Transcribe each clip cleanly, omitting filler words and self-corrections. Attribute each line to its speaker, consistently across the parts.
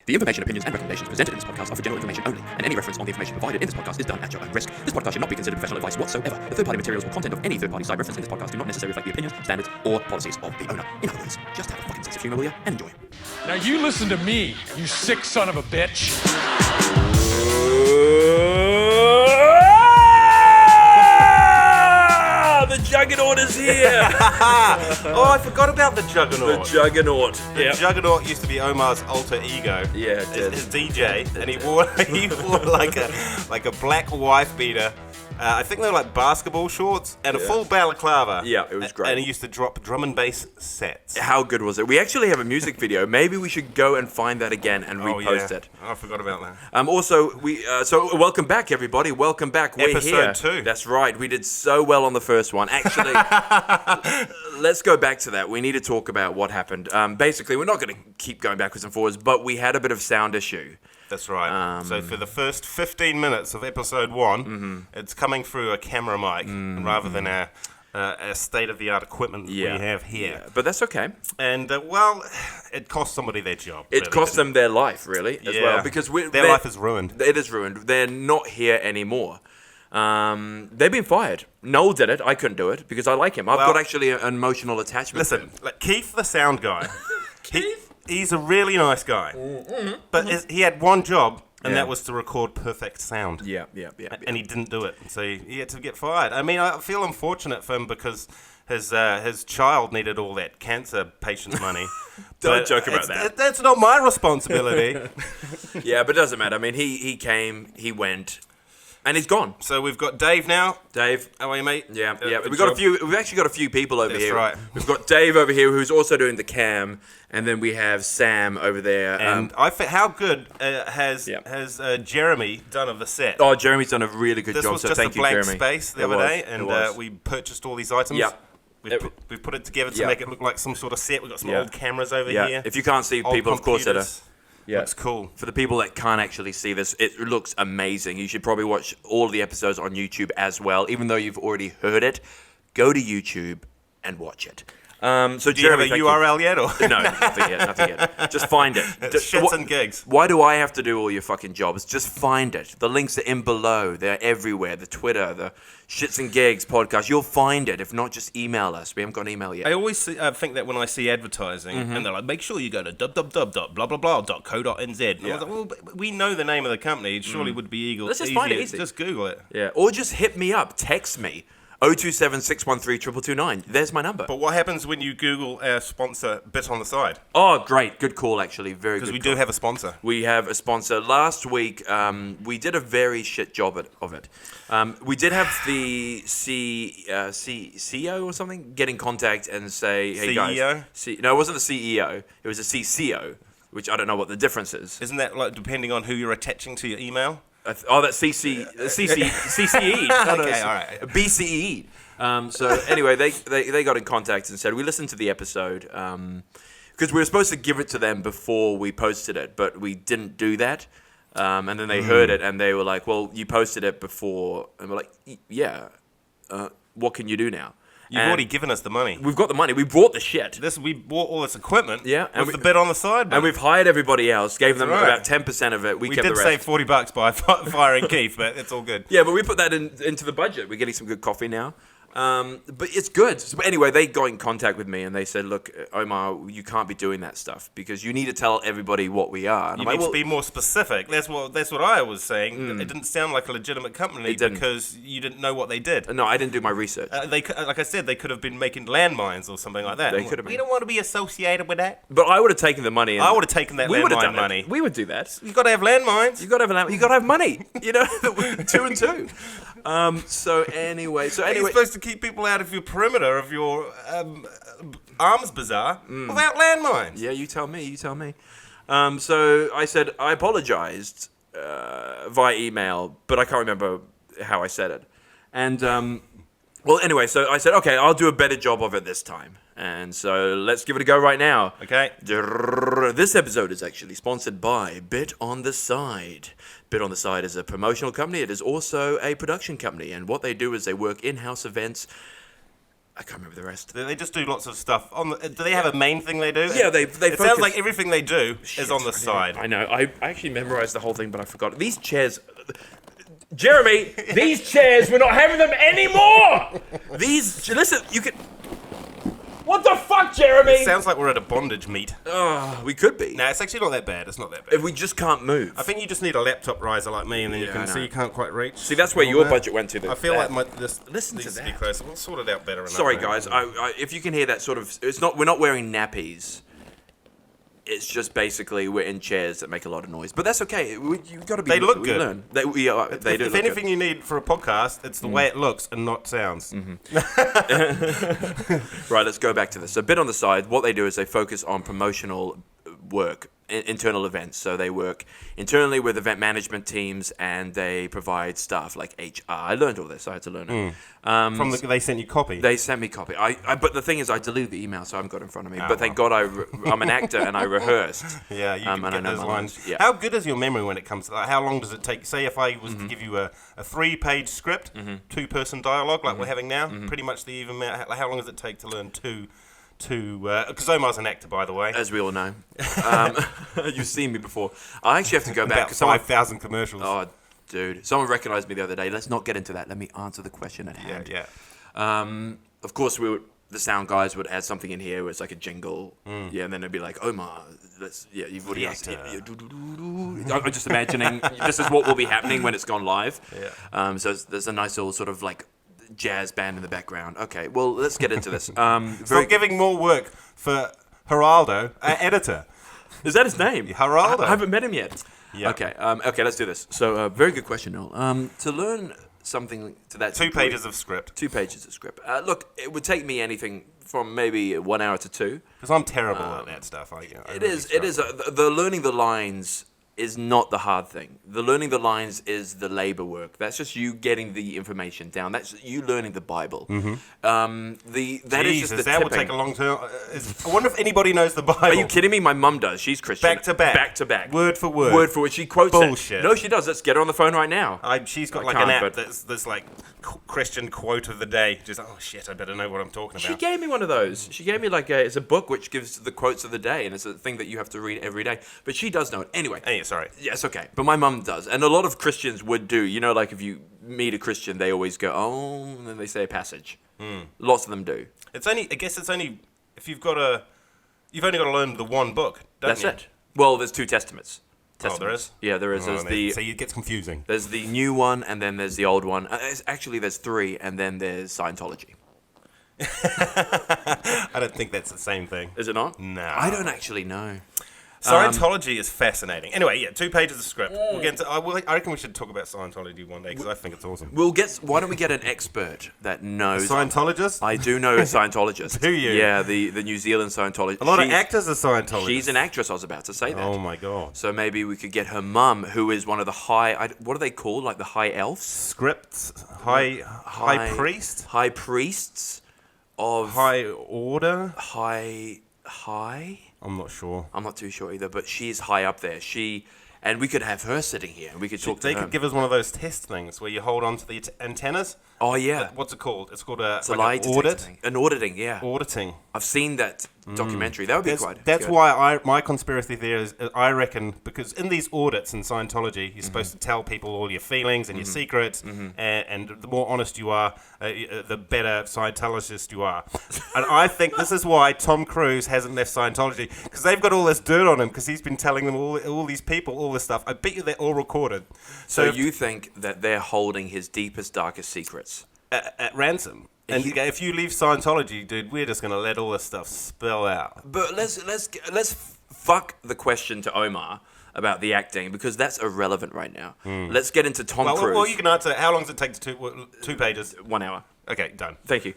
Speaker 1: The information, opinions, and recommendations presented in this podcast are for general information only, and any reference on the information provided in this podcast is done at your own risk. This podcast should not be considered professional advice whatsoever. The third-party materials or content of any third-party site referenced in this podcast do not necessarily reflect the opinions, standards, or policies of the owner. In other words, just have a fucking sense of humor, will you, and enjoy.
Speaker 2: Now you listen to me, you sick son of a bitch.
Speaker 3: The Juggernaut is here!
Speaker 4: Oh, I forgot about the Juggernaut.
Speaker 3: The Juggernaut.
Speaker 4: The Juggernaut used to be Omar's alter ego.
Speaker 3: Yeah, it did.
Speaker 4: His DJ, and he wore like a black wife beater. I think they were like basketball shorts and a full balaclava.
Speaker 3: Yeah, it was great.
Speaker 4: And he used to drop drum and bass sets.
Speaker 3: How good was it? We actually have a music video. Maybe we should go and find that again and repost it.
Speaker 4: Oh, I forgot about that.
Speaker 3: Also, so welcome back, everybody. Welcome back. We're
Speaker 4: Episode
Speaker 3: here.
Speaker 4: 2.
Speaker 3: That's right. We did so well on the first one. Actually, let's go back to that. We need to talk about what happened. Basically, we're not going to keep going backwards and forwards, but we had a bit of sound issue.
Speaker 4: That's right. So for the first 15 minutes of episode 1, it's coming through a camera mic rather than our state-of-the-art equipment we have here.
Speaker 3: Yeah, but that's okay.
Speaker 4: And, it cost somebody their job.
Speaker 3: It
Speaker 4: really,
Speaker 3: cost them their life, really, as well. Because
Speaker 4: their life is ruined.
Speaker 3: It is ruined. They're not here anymore. They've been fired. Noel did it. I couldn't do it because I like him. I've got actually an emotional attachment to him.
Speaker 4: Listen, like Keith, the sound guy. He's a really nice guy. But he had one job, and that was to record perfect sound.
Speaker 3: Yeah.
Speaker 4: And he didn't do it, so he had to get fired. I mean, I feel unfortunate for him because his child needed all that cancer patient money.
Speaker 3: Don't joke about that.
Speaker 4: That's not my responsibility.
Speaker 3: Yeah, but it doesn't matter. I mean, he came, he went, and he's gone.
Speaker 4: So we've got Dave now.
Speaker 3: Dave.
Speaker 4: How are you, mate?
Speaker 3: Yeah. We've actually got a few people over here.
Speaker 4: That's right.
Speaker 3: We've got Dave over here who's also doing the cam, and then we have Sam over there.
Speaker 4: And how good has Jeremy done of the set?
Speaker 3: Oh, Jeremy's done a really good job.
Speaker 4: This was
Speaker 3: So
Speaker 4: just
Speaker 3: thank
Speaker 4: a blank
Speaker 3: you, Jeremy.
Speaker 4: space the other day, and we purchased all these items.
Speaker 3: Yeah.
Speaker 4: We put it together to make it look like some sort of set. We've got some old cameras over here.
Speaker 3: If you can't see
Speaker 4: Old
Speaker 3: people, of course, that are.
Speaker 4: computers.
Speaker 3: Yeah.
Speaker 4: Looks cool.
Speaker 3: For the people that can't actually see this, it looks amazing. You should probably watch all of the episodes on YouTube as well. Even though you've already heard it, go to YouTube and watch it. So
Speaker 4: Do you have a URL yet? Or?
Speaker 3: No, nothing yet. Just find it.
Speaker 4: Shits and gigs.
Speaker 3: Why do I have to do all your fucking jobs? Just find it. The links are in below. They're everywhere. The Twitter, the Shits and Gigs podcast. You'll find it. If not, just email us. We haven't got an email yet.
Speaker 4: I always think that when I see advertising, and they're like, make sure you go to www.blablabla.co.nz. And I was like, well, but we know the name of the company. It surely would be easy.
Speaker 3: Let's just find it easy.
Speaker 4: Just Google it.
Speaker 3: Yeah, or just hit me up. Text me. 027-613-2229. There's my number.
Speaker 4: But what happens when you Google our sponsor Bit on the Side?
Speaker 3: Oh, great. Good call, actually. Very good
Speaker 4: Because we
Speaker 3: call.
Speaker 4: do have a sponsor.
Speaker 3: We have a sponsor. Last week, we did a very shit job of it. We did have the CEO or something get in contact and say, hey,
Speaker 4: CEO?
Speaker 3: guys. No, it wasn't the CEO. It was a CCO, which I don't know what the difference is.
Speaker 4: Isn't that like depending on who you're attaching to your email?
Speaker 3: That's CCE.
Speaker 4: Okay, all right.
Speaker 3: BCE. So anyway, they got in contact and said, we listened to the episode because we were supposed to give it to them before we posted it, but we didn't do that. And then they heard it and they were like, well, you posted it before. And we're like, yeah, what can you do now?
Speaker 4: You've already given us the money.
Speaker 3: We've got the money. We brought the shit.
Speaker 4: We bought all this equipment.
Speaker 3: Yeah,
Speaker 4: with the Bit on the Side.
Speaker 3: And we've hired everybody else, gave them
Speaker 4: right.
Speaker 3: about 10% of it. We kept
Speaker 4: did
Speaker 3: the rest.
Speaker 4: save $40 by firing Keith, but it's all good.
Speaker 3: Yeah, but we put that into the budget. We're getting some good coffee now. But it's good. So anyway, they got in contact with me and they said, look, Omar, you can't be doing that stuff because you need to tell everybody what we are. And
Speaker 4: You need to be more specific. That's what I was saying. It didn't sound like a legitimate company because you didn't know what they did.
Speaker 3: No, I didn't do my research.
Speaker 4: Like I said, they could have been making landmines or something like that.
Speaker 3: They could have been.
Speaker 4: We don't want to be associated with that.
Speaker 3: But I would have taken the money.
Speaker 4: I would have taken that landmine money.
Speaker 3: We would do that.
Speaker 4: You've got to have landmines.
Speaker 3: You got to have money. You know, 2 and 2. So anyway,
Speaker 4: You're supposed to keep people out of your perimeter of your arms bazaar without landmines.
Speaker 3: Yeah, you tell me. So I said I apologized via email, but I can't remember how I said it. And well, anyway, so I said, okay, I'll do a better job of it this time. And so let's give it a go right now.
Speaker 4: Okay.
Speaker 3: This episode is actually sponsored by Bit on the Side. Bit on the Side is a promotional company. It is also a production company. And what they do is they work in-house events. I can't remember the rest.
Speaker 4: They just do lots of stuff. Do they have a main thing they do?
Speaker 3: Yeah,
Speaker 4: It
Speaker 3: focus.
Speaker 4: sounds like everything they do
Speaker 3: Shit,
Speaker 4: is on the side.
Speaker 3: I know. I actually memorized the whole thing, but I forgot. These chairs... Jeremy, these chairs, we're not having them anymore! Listen, you can... What the fuck, Jeremy?
Speaker 4: It sounds like we're at a bondage meet.
Speaker 3: We could be.
Speaker 4: No, it's actually not that bad. It's not that bad.
Speaker 3: If we just can't move.
Speaker 4: I think you just need a laptop riser like me, and then you
Speaker 3: Yeah,
Speaker 4: can
Speaker 3: I
Speaker 4: see
Speaker 3: know.
Speaker 4: you can't quite reach.
Speaker 3: See, that's where
Speaker 4: all
Speaker 3: your
Speaker 4: that.
Speaker 3: budget went to.
Speaker 4: I feel like
Speaker 3: Listen
Speaker 4: needs
Speaker 3: to
Speaker 4: be
Speaker 3: that.
Speaker 4: closer. We'll sort it out better. enough,
Speaker 3: Sorry,
Speaker 4: maybe.
Speaker 3: guys. If you can hear that sort of... We're not wearing nappies. It's just basically we're in chairs that make a lot of noise. But that's okay. You've got to be...
Speaker 4: They look
Speaker 3: we
Speaker 4: good.
Speaker 3: Learn. They do
Speaker 4: If
Speaker 3: look
Speaker 4: anything
Speaker 3: good.
Speaker 4: you need for a podcast, it's the way it looks and not sounds.
Speaker 3: Right, let's go back to this. So a bit on the side, what they do is they focus on promotional work, internal events. So they work internally with event management teams, and they provide stuff like HR. I learned all this. I had to learn it.
Speaker 4: They sent you copy.
Speaker 3: They sent me copy. But the thing is, I deleted the email, so I haven't got it in front of me.
Speaker 4: Oh,
Speaker 3: But thank God I'm an actor and I rehearsed.
Speaker 4: Yeah, you can
Speaker 3: and I
Speaker 4: get
Speaker 3: know
Speaker 4: those
Speaker 3: my
Speaker 4: lines.
Speaker 3: Yeah.
Speaker 4: How good is your memory when it comes to that? How long does it take? Say if I was to give you a 3-page script, 2-person dialogue like we're having now, pretty much the even amount. How long does it take to learn two? Because Omar's an actor, by the way.
Speaker 3: As we all know. You've seen me before. I actually have to go back.
Speaker 4: About 5,000 commercials.
Speaker 3: Oh, dude. Someone recognized me the other day. Let's not get into that. Let me answer the question at hand.
Speaker 4: yeah.
Speaker 3: Of course, the sound guys would add something in here where it's like a jingle. Yeah, and then it'd be like, Omar, you've already asked it. I'm just imagining this is what will be happening when it's gone live.
Speaker 4: Yeah.
Speaker 3: So there's a nice little sort of like jazz band in the background. Okay, well, let's get into this.
Speaker 4: Stop giving more work for Geraldo, our editor.
Speaker 3: Is that his name?
Speaker 4: Geraldo.
Speaker 3: I haven't met him yet.
Speaker 4: Yeah.
Speaker 3: Okay. Okay. Let's do this. So, very good question, Noel. To learn something to that
Speaker 4: 2
Speaker 3: degree-
Speaker 4: pages of script.
Speaker 3: 2 pages of script. Look, it would take me anything from maybe 1 hour to 2.
Speaker 4: Because I'm terrible at that stuff. I
Speaker 3: It is. The learning the lines is not the hard thing. The learning the lines is the labor work. That's just you getting the information down. That's you learning the Bible. That is just the
Speaker 4: that would
Speaker 3: tipping.
Speaker 4: take a long time. I wonder if anybody knows the Bible.
Speaker 3: Are you kidding me? My mum does. She's Christian.
Speaker 4: Back to back.
Speaker 3: Back to back.
Speaker 4: Word for word.
Speaker 3: Word for word. She quotes
Speaker 4: Bullshit.
Speaker 3: it. No, she does. Let's get her on the phone right now.
Speaker 4: She's got
Speaker 3: I
Speaker 4: like
Speaker 3: can't,
Speaker 4: an app
Speaker 3: but-
Speaker 4: that's like Christian quote of the day. Just oh shit, I better know what I'm talking
Speaker 3: She
Speaker 4: about.
Speaker 3: gave me one of those. She gave me it's a book which gives the quotes of the day, and it's a thing that you have to read every day. But she does know it. Anyway.
Speaker 4: Hey, sorry.
Speaker 3: Yes, okay. But my mum does. And a lot of Christians would do. You know, like if you meet a Christian, they always go, oh, and then they say a passage. Lots of them do.
Speaker 4: I guess it's only if you've only got to learn the one book.
Speaker 3: That's
Speaker 4: you?
Speaker 3: it. Well, there's 2 testaments.
Speaker 4: Oh, there is?
Speaker 3: Yeah, there is.
Speaker 4: Oh,
Speaker 3: There's
Speaker 4: so it gets confusing.
Speaker 3: There's the new one, and then there's the old one. Actually, there's 3, and then there's Scientology.
Speaker 4: I don't think that's the same thing.
Speaker 3: Is it not?
Speaker 4: No.
Speaker 3: I don't actually know.
Speaker 4: Scientology is fascinating. Anyway, 2 pages of script. We'll get into, I reckon we should talk about Scientology one day because I think it's awesome.
Speaker 3: Why don't we get an expert that knows?
Speaker 4: Scientologist?
Speaker 3: I do know a Scientologist.
Speaker 4: Do you?
Speaker 3: Yeah, the New Zealand Scientologist.
Speaker 4: A lot of actors are Scientologists.
Speaker 3: She's an actress. I was about to say that.
Speaker 4: Oh my god.
Speaker 3: So maybe we could get her mum, who is one of the what are they called? Like the high elves?
Speaker 4: Scripts, high priest,
Speaker 3: High priests of
Speaker 4: high order.
Speaker 3: high.
Speaker 4: I'm not sure.
Speaker 3: I'm not too sure either, but she's high up there. And we could have her sitting here, and we could talk to
Speaker 4: They
Speaker 3: her.
Speaker 4: could give us one of those test things where you hold on to the antennas.
Speaker 3: Oh yeah,
Speaker 4: What's it called? It's called a
Speaker 3: it's a lie
Speaker 4: an
Speaker 3: detector
Speaker 4: audit.
Speaker 3: thing. An auditing, yeah.
Speaker 4: Auditing.
Speaker 3: I've seen that documentary. That would be
Speaker 4: That's
Speaker 3: good.
Speaker 4: why my conspiracy theory is I reckon because in these audits in Scientology you're supposed to tell people all your feelings and your secrets and the more honest you are the better Scientologist you are. And I think this is why Tom Cruise hasn't left Scientology because they've got all this dirt on him because he's been telling them all these people all this stuff. I bet you they're all recorded.
Speaker 3: So you think that they're holding his deepest, darkest secrets
Speaker 4: at ransom. And if you leave Scientology, dude, we're just gonna let all this stuff spill out.
Speaker 3: But let's fuck the question to Omar about the acting because that's irrelevant right now. Let's get into Tom Cruise.
Speaker 4: Well, you can answer. How long does it take to 2 pages?
Speaker 3: 1 hour.
Speaker 4: Okay, done.
Speaker 3: Thank you.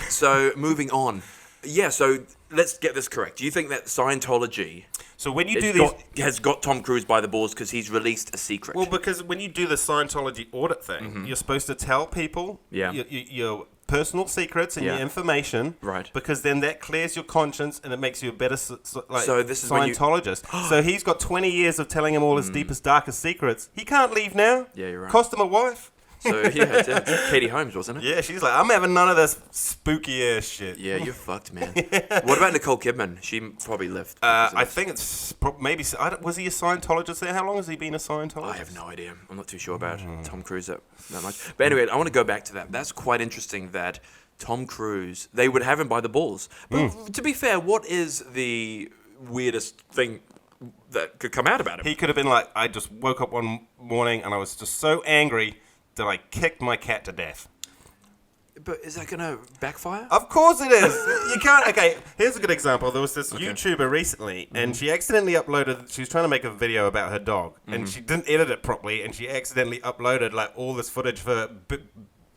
Speaker 3: So moving on. Yeah. So let's get this correct. Do you think that Scientology
Speaker 4: So when you do these,
Speaker 3: has got Tom Cruise by the balls because he's released a secret?
Speaker 4: well, because when you do the Scientology audit thing, you're supposed to tell people your personal secrets and your information,
Speaker 3: Right.
Speaker 4: Because then that clears your conscience and it makes you a better
Speaker 3: So this is when you-
Speaker 4: Scientologist. So he's got 20 years of telling him all his deepest, darkest secrets. He can't leave now.
Speaker 3: Yeah, you're right.
Speaker 4: Cost him a wife.
Speaker 3: So yeah, it's Katie Holmes, wasn't it?
Speaker 4: Yeah, she's like, I'm having none of this spooky ass shit.
Speaker 3: Yeah, you're fucked, man. What about Nicole Kidman? She probably left.
Speaker 4: I think it's maybe. Was he a Scientologist there? How long has he been a Scientologist?
Speaker 3: I have no idea. I'm not too sure about Tom Cruise that much. But anyway, I want to go back to that. That's quite interesting that Tom Cruise, they would have him by the balls. But to be fair, what is the weirdest thing that could come out about him?
Speaker 4: He could have been like, I just woke up one morning and I was just so angry that I kicked my cat to death.
Speaker 3: But is that going to backfire?
Speaker 4: Of course it is. You can't. Okay, here's a good example. There was this YouTuber recently, and she accidentally uploaded. She was trying to make a video about her dog, and she didn't edit it properly, and she accidentally uploaded like all this footage for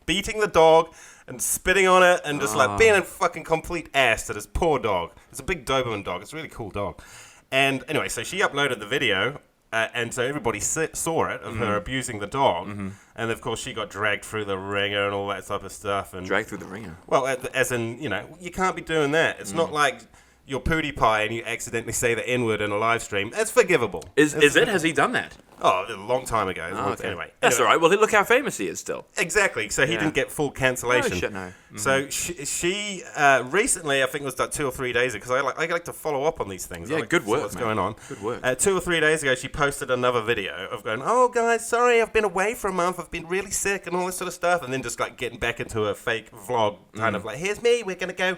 Speaker 4: beating the dog and spitting on it, and just like being a fucking complete ass to this poor dog. It's a big Doberman dog. It's a really cool dog. And anyway, so she uploaded the video. And so everybody saw it of her abusing the dog, and of course she got dragged through the ringer and all that type of stuff. And
Speaker 3: Dragged through the ringer?
Speaker 4: well, as in, you can't be doing that. It's not like you're PewDiePie and you accidentally say the N-word in a live stream. It's forgivable.
Speaker 3: Is it? Has he done that?
Speaker 4: Oh, a long time ago.
Speaker 3: Okay.
Speaker 4: Anyway,
Speaker 3: That's all right. Well, look how famous he is still.
Speaker 4: Exactly. So he didn't get full cancellation.
Speaker 3: Oh, shit, no.
Speaker 4: So she recently, I think it was like 2 or 3 days ago, because I like to follow up on these things.
Speaker 3: Yeah,
Speaker 4: I like
Speaker 3: good
Speaker 4: to see
Speaker 3: work,
Speaker 4: what's
Speaker 3: man.
Speaker 4: going on.
Speaker 3: Good work.
Speaker 4: 2 or 3 days ago, she posted another video of going, oh, guys, sorry, I've been away for a month. I've been really sick and all this sort of stuff. And then just like getting back into a fake vlog, kind of like, here's me, we're going to go.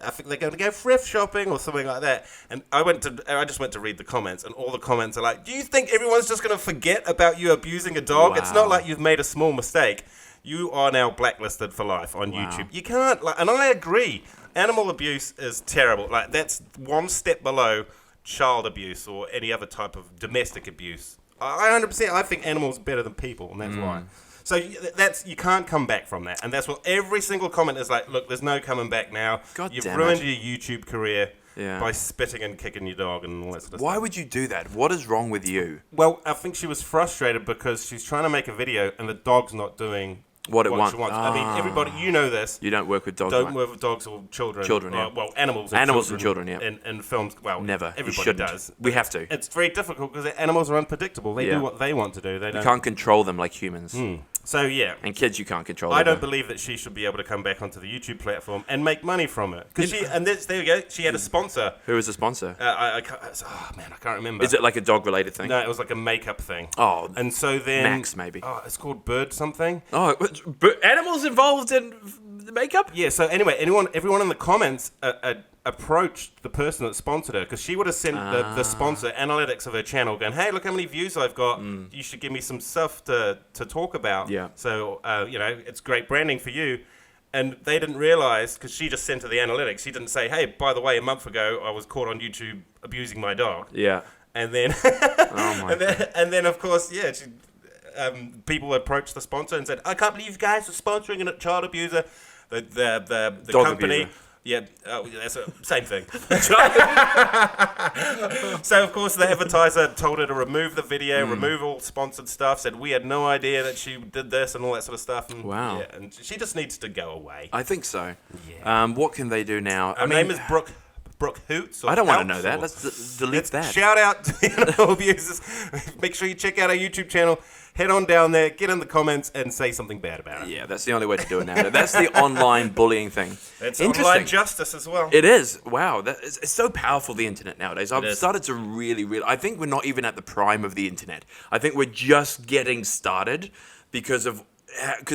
Speaker 4: I think they're going to go thrift shopping or something like that. And I just went to read the comments, and all the comments are like, do you think everyone's just going to forget about you abusing a dog?
Speaker 3: Wow.
Speaker 4: It's not like you've made a small mistake. You are now blacklisted for life on YouTube. You can't, and I agree, animal abuse is terrible. Like, that's one step below child abuse or any other type of domestic abuse. I 100%, I think animals are better than people, and that's why. So you can't come back from that, and that's what every single comment is like. Look, there's no coming back now. You've ruined your YouTube career by spitting and kicking your dog and all that sort of stuff.
Speaker 3: Why would you do that? What is wrong with you?
Speaker 4: Well, I think she was frustrated because she's trying to make a video and the dog's not doing
Speaker 3: What it
Speaker 4: she
Speaker 3: wants.
Speaker 4: wants. I mean, everybody, you know this.
Speaker 3: You don't work with dogs.
Speaker 4: Don't
Speaker 3: right?
Speaker 4: work with dogs or children.
Speaker 3: Children, yeah.
Speaker 4: Well, animals
Speaker 3: and children, yeah.
Speaker 4: In films, well,
Speaker 3: Never. You
Speaker 4: everybody
Speaker 3: shouldn't.
Speaker 4: does.
Speaker 3: We have to.
Speaker 4: It's very difficult because animals are unpredictable. They do what they want to do. They
Speaker 3: You
Speaker 4: don't.
Speaker 3: can't control them like humans.
Speaker 4: So, yeah.
Speaker 3: And kids, you can't control.
Speaker 4: I don't
Speaker 3: either.
Speaker 4: believe that she should be able to come back onto the YouTube platform and make money from it. Because there you go. She had a sponsor.
Speaker 3: Who is the sponsor?
Speaker 4: I can't remember.
Speaker 3: Is it like a dog-related thing?
Speaker 4: No, it was like a makeup thing.
Speaker 3: Oh,
Speaker 4: and so then
Speaker 3: Max, maybe.
Speaker 4: Oh, it's called Bird something.
Speaker 3: Oh, but animals involved in the makeup?
Speaker 4: Yeah. So anyway, everyone in the comments approached the person that sponsored her because she would have sent the sponsor analytics of her channel, going, "Hey, look how many views I've got. You should give me some stuff to talk about."
Speaker 3: Yeah.
Speaker 4: So it's great branding for you. And they didn't realize, because she just sent her the analytics. She didn't say, "Hey, by the way, a month ago I was caught on YouTube abusing my dog."
Speaker 3: Yeah.
Speaker 4: And then, and then of course, yeah, people approached the sponsor and said, "I can't believe you guys are sponsoring a child abuser." The
Speaker 3: Dog
Speaker 4: company,
Speaker 3: abuser.
Speaker 4: yeah, that's the same thing. So of course the advertiser told her to remove the video, remove all sponsored stuff. Said we had no idea that she did this and all that sort of stuff. And,
Speaker 3: Wow.
Speaker 4: Yeah, and she just needs to go away.
Speaker 3: I think so.
Speaker 4: Yeah.
Speaker 3: What can they do now?
Speaker 4: Her name is Brooke Hoots. Or
Speaker 3: I don't want to
Speaker 4: Houts,
Speaker 3: know that.
Speaker 4: or-
Speaker 3: Let's delete that.
Speaker 4: Shout out to animal abusers. Make sure you check out our YouTube channel. Head on down there, get in the comments, and say something bad about it.
Speaker 3: Yeah, that's the only way to do it now. That's the online bullying thing.
Speaker 4: It's
Speaker 3: Interesting.
Speaker 4: online justice as well.
Speaker 3: It is. Wow. It's so powerful, the internet nowadays. I've
Speaker 4: is.
Speaker 3: started to really... I think we're not even at the prime of the internet. I think we're just getting started because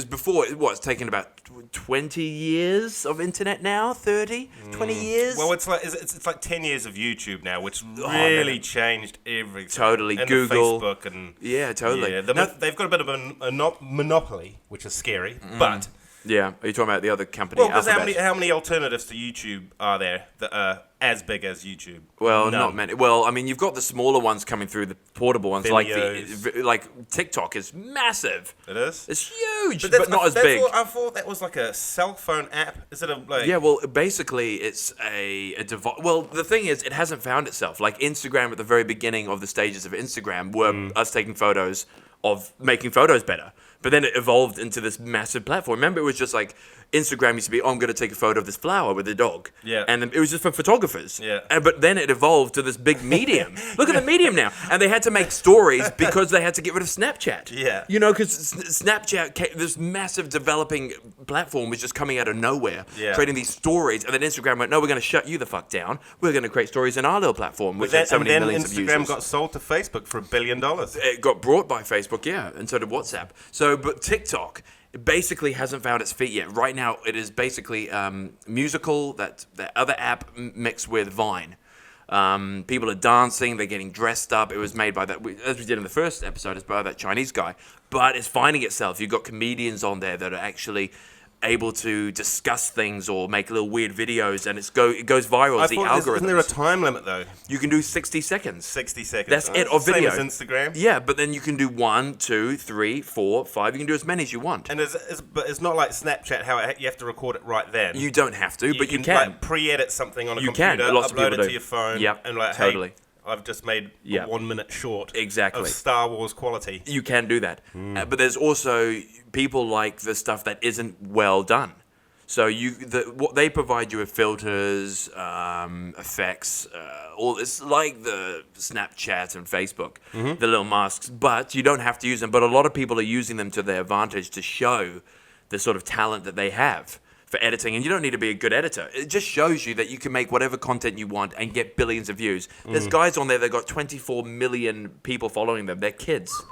Speaker 3: before, it's taken about 20 years of internet now? 30? 20 years?
Speaker 4: Well, it's like 10 years of YouTube now, which really changed everything.
Speaker 3: Totally.
Speaker 4: And
Speaker 3: Google.
Speaker 4: Facebook and...
Speaker 3: Yeah, totally.
Speaker 4: Yeah, they've got a bit of a monopoly, which is scary, but...
Speaker 3: Yeah. Are you talking about the other company?
Speaker 4: Well, because
Speaker 3: Alphabet?
Speaker 4: how many alternatives to YouTube are there that are as big as YouTube?
Speaker 3: Well,
Speaker 4: None.
Speaker 3: not many. Well, I mean, you've got the smaller ones coming through, the portable ones,
Speaker 4: Videos.
Speaker 3: like TikTok is massive.
Speaker 4: It is?
Speaker 3: It's huge,
Speaker 4: that's
Speaker 3: but not as big.
Speaker 4: I thought that was like a cell phone app. Is it a like?
Speaker 3: Yeah, well, basically, it's a device. Well, the thing is, it hasn't found itself. Like Instagram at the very beginning of the stages of Instagram were us taking photos of making photos better. But then it evolved into this massive platform. Remember, it was just like Instagram used to be, I'm going to take a photo of this flower with a dog.
Speaker 4: Yeah.
Speaker 3: And it was just for photographers. photographers.
Speaker 4: Yeah.
Speaker 3: But then it evolved to this big medium. Look at the medium now. And they had to make stories because they had to get rid of Snapchat.
Speaker 4: Yeah.
Speaker 3: You know, because Snapchat, this massive developing platform was just coming out of nowhere, creating these stories. And then Instagram went, no, we're going to shut you the fuck down. We're going to create stories in our little platform, which had so many millions of users.
Speaker 4: Instagram got sold to Facebook for $1 billion.
Speaker 3: It got brought by Facebook, yeah, and so did WhatsApp. So, but TikTok basically hasn't found its feet yet. Right now, it is basically musical, that other app mixed with Vine. People are dancing, they're getting dressed up. It was made by that, as we did in the first episode, it's by that Chinese guy. But it's finding itself. You've got comedians on there that are actually able to discuss things or make little weird videos, and it goes viral. The algorithm.
Speaker 4: Isn't there a time limit though?
Speaker 3: You can do 60 seconds.
Speaker 4: 60 seconds.
Speaker 3: That's it of video.
Speaker 4: Same as Instagram.
Speaker 3: Yeah, but then you can do 1, 2, 3, 4, 5. You can do as many as you want.
Speaker 4: And but it's not like Snapchat how you have to record it right then.
Speaker 3: You don't have to, but you can.
Speaker 4: Like pre-edit something on a computer,
Speaker 3: Lots of
Speaker 4: upload
Speaker 3: people
Speaker 4: it to your phone,
Speaker 3: Yep,
Speaker 4: and like,
Speaker 3: totally.
Speaker 4: hey, I've just made a 1 minute short
Speaker 3: Exactly.
Speaker 4: of Star Wars quality.
Speaker 3: You can do that. But there's also people like the stuff that isn't well done. So what they provide you with filters, effects, all this, like the Snapchat and Facebook, the little masks. But you don't have to use them. But a lot of people are using them to their advantage to show the sort of talent that they have for editing. And you don't need to be a good editor. It just shows you that you can make whatever content you want and get billions of views. There's guys on there that got 24 million people following them. They're kids,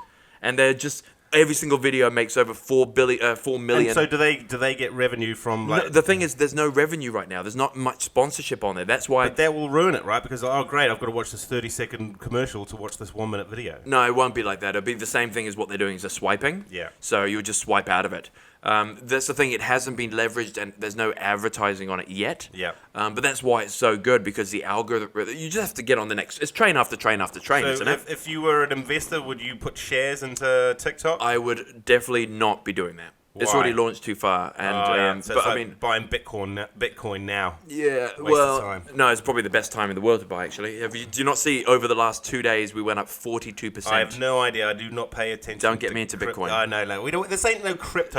Speaker 3: and they're just. Every single video makes over 4 million.
Speaker 4: And so do they get revenue from like?
Speaker 3: No, the thing is, there's no revenue right now. There's not much sponsorship on there. That's why.
Speaker 4: But that will ruin it, right? Because oh great, I've got to watch this 30-second commercial to watch this 1 minute video.
Speaker 3: No, it won't be like that. It'll be the same thing as what they're doing is the swiping.
Speaker 4: Yeah.
Speaker 3: So you'll just swipe out of it. That's the thing. It hasn't been leveraged, and there's no advertising on it yet.
Speaker 4: Yeah.
Speaker 3: But that's why it's so good, because the algorithm. You just have to get on the next. It's train after train after train,
Speaker 4: So
Speaker 3: isn't it?
Speaker 4: if you were an investor, would you put shares into TikTok?
Speaker 3: I would definitely not be doing that. It's
Speaker 4: Why?
Speaker 3: already launched too far, and
Speaker 4: So
Speaker 3: but
Speaker 4: it's
Speaker 3: I
Speaker 4: like
Speaker 3: mean,
Speaker 4: buying Bitcoin now.
Speaker 3: yeah,
Speaker 4: of
Speaker 3: well,
Speaker 4: time.
Speaker 3: no, it's probably the best time in the world to buy. Actually, do you not see over the last 2 days we went up 42%?
Speaker 4: I have no idea. I do not pay attention.
Speaker 3: Don't get me into Bitcoin.
Speaker 4: I know. We don't. This ain't no crypto.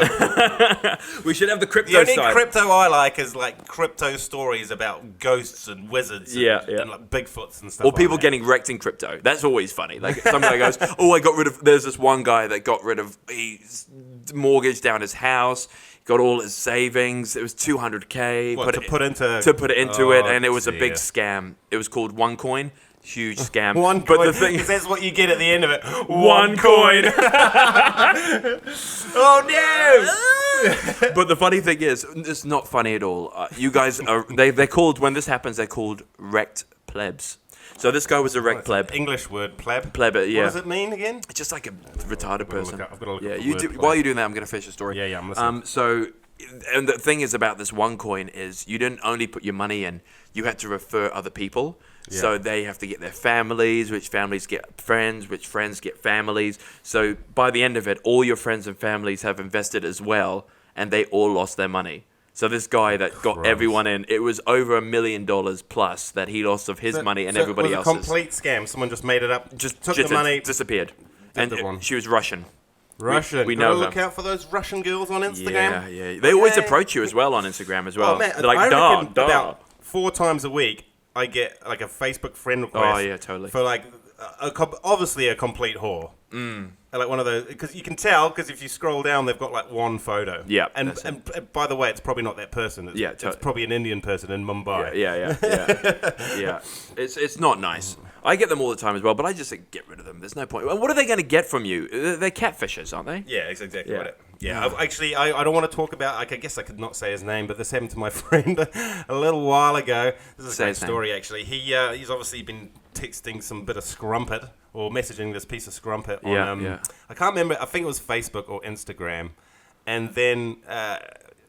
Speaker 3: We should have the crypto
Speaker 4: The only
Speaker 3: side.
Speaker 4: crypto I like is like crypto stories about ghosts and wizards and,
Speaker 3: Yeah.
Speaker 4: and like Bigfoots and stuff.
Speaker 3: Or
Speaker 4: like
Speaker 3: people
Speaker 4: that.
Speaker 3: getting wrecked in crypto. That's always funny. Like some guy goes, "Oh, I got rid of." There's this one guy that got rid of. He mortgaged down his house. Got all his savings. It was $200K.
Speaker 4: What, to put it
Speaker 3: into it, and it was a
Speaker 4: dear.
Speaker 3: big scam. It was called OneCoin. Huge scam.
Speaker 4: One
Speaker 3: but
Speaker 4: coin.
Speaker 3: the thing
Speaker 4: That's what you get at the end of it.
Speaker 3: One coin.
Speaker 4: Oh no!
Speaker 3: But the funny thing is, it's not funny at all. You guys are they're called, when this happens, they're called wrecked plebs. So this guy was a wrecked pleb.
Speaker 4: English word pleb.
Speaker 3: Pleb, yeah.
Speaker 4: What does it mean again?
Speaker 3: It's just like a retarded person.
Speaker 4: I've gotta look
Speaker 3: Yeah,
Speaker 4: up the
Speaker 3: you
Speaker 4: word
Speaker 3: do.
Speaker 4: pleb.
Speaker 3: While you're doing that, I'm going to finish the story.
Speaker 4: Yeah, I'm listening.
Speaker 3: So, and the thing is about this OneCoin is you didn't only put your money in, you had to refer other people.
Speaker 4: Yeah.
Speaker 3: So they have to get their families, which families get friends, which friends get families. So by the end of it, all your friends and families have invested as well, and they all lost their money. So this guy that got everyone in, it was over $1 million plus that he lost of his money and everybody
Speaker 4: else's.
Speaker 3: else's.
Speaker 4: Complete scam. Someone just made it up.
Speaker 3: Just
Speaker 4: took the money.
Speaker 3: disappeared.
Speaker 4: Did
Speaker 3: And
Speaker 4: the one.
Speaker 3: she was Russian.
Speaker 4: Russian.
Speaker 3: We
Speaker 4: Gotta
Speaker 3: know
Speaker 4: look
Speaker 3: her.
Speaker 4: out for those Russian girls on Instagram.
Speaker 3: Yeah. They always approach you as well on Instagram as well.
Speaker 4: Oh man,
Speaker 3: They're like,
Speaker 4: I reckon
Speaker 3: duh.
Speaker 4: about 4 times a week I get like a Facebook friend request.
Speaker 3: Oh, yeah, totally.
Speaker 4: For like obviously a complete whore. Like one of those, because you can tell, because if you scroll down, they've got like one photo.
Speaker 3: Yeah,
Speaker 4: and
Speaker 3: that's
Speaker 4: and by the way, it's probably not that person. It's,
Speaker 3: Yeah,
Speaker 4: it's probably an Indian person in Mumbai.
Speaker 3: Yeah. It's not nice. I get them all the time as well, but I just say get rid of them. There's no point. What are they going to get from you? They're catfishers, aren't they?
Speaker 4: Yeah, it's exactly
Speaker 3: Yeah.
Speaker 4: right. Yeah, actually, I don't want to talk about. Like, I guess I could not say his name, but this happened to my friend a little while ago. This is a
Speaker 3: Say
Speaker 4: great
Speaker 3: his name.
Speaker 4: story, actually. He's obviously been texting some bit of scrumpet or messaging this piece of scrumpet on.
Speaker 3: Yeah.
Speaker 4: I can't remember. I think it was Facebook or Instagram, and then.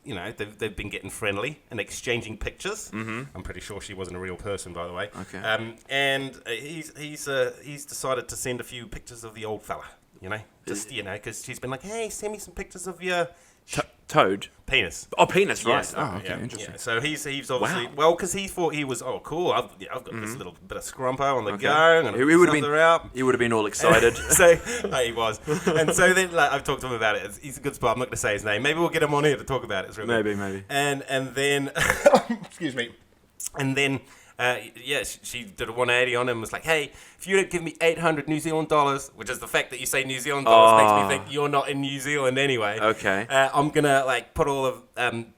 Speaker 4: They've been getting friendly and exchanging pictures. Mm-hmm. I'm pretty sure she wasn't a real person, by the way.
Speaker 3: Okay.
Speaker 4: And he's decided to send a few pictures of the old fella. Because she's been like, hey, send me some pictures of your
Speaker 3: Toad.
Speaker 4: penis.
Speaker 3: Oh, penis, right.
Speaker 4: Yes.
Speaker 3: Oh, okay,
Speaker 4: Yeah,
Speaker 3: interesting.
Speaker 4: yeah. So he's obviously
Speaker 3: Wow.
Speaker 4: well, because he thought he was cool. I've got this little bit of scrumpo on the
Speaker 3: Okay.
Speaker 4: go. I'm gonna
Speaker 3: He would have
Speaker 4: suss
Speaker 3: been
Speaker 4: her out.
Speaker 3: He would have been all excited.
Speaker 4: So he was, and so then I've talked to him about it. He's a good spot. I'm not going to say his name. Maybe we'll get him on here to talk about it. It's really good.
Speaker 3: Maybe.
Speaker 4: And then excuse me, and then She did a 180 on him and was like, hey, if you don't give me 800 New Zealand dollars, which is the fact that you say New Zealand dollars makes me think you're not in New Zealand anyway.
Speaker 3: Okay.
Speaker 4: I'm going to like put all of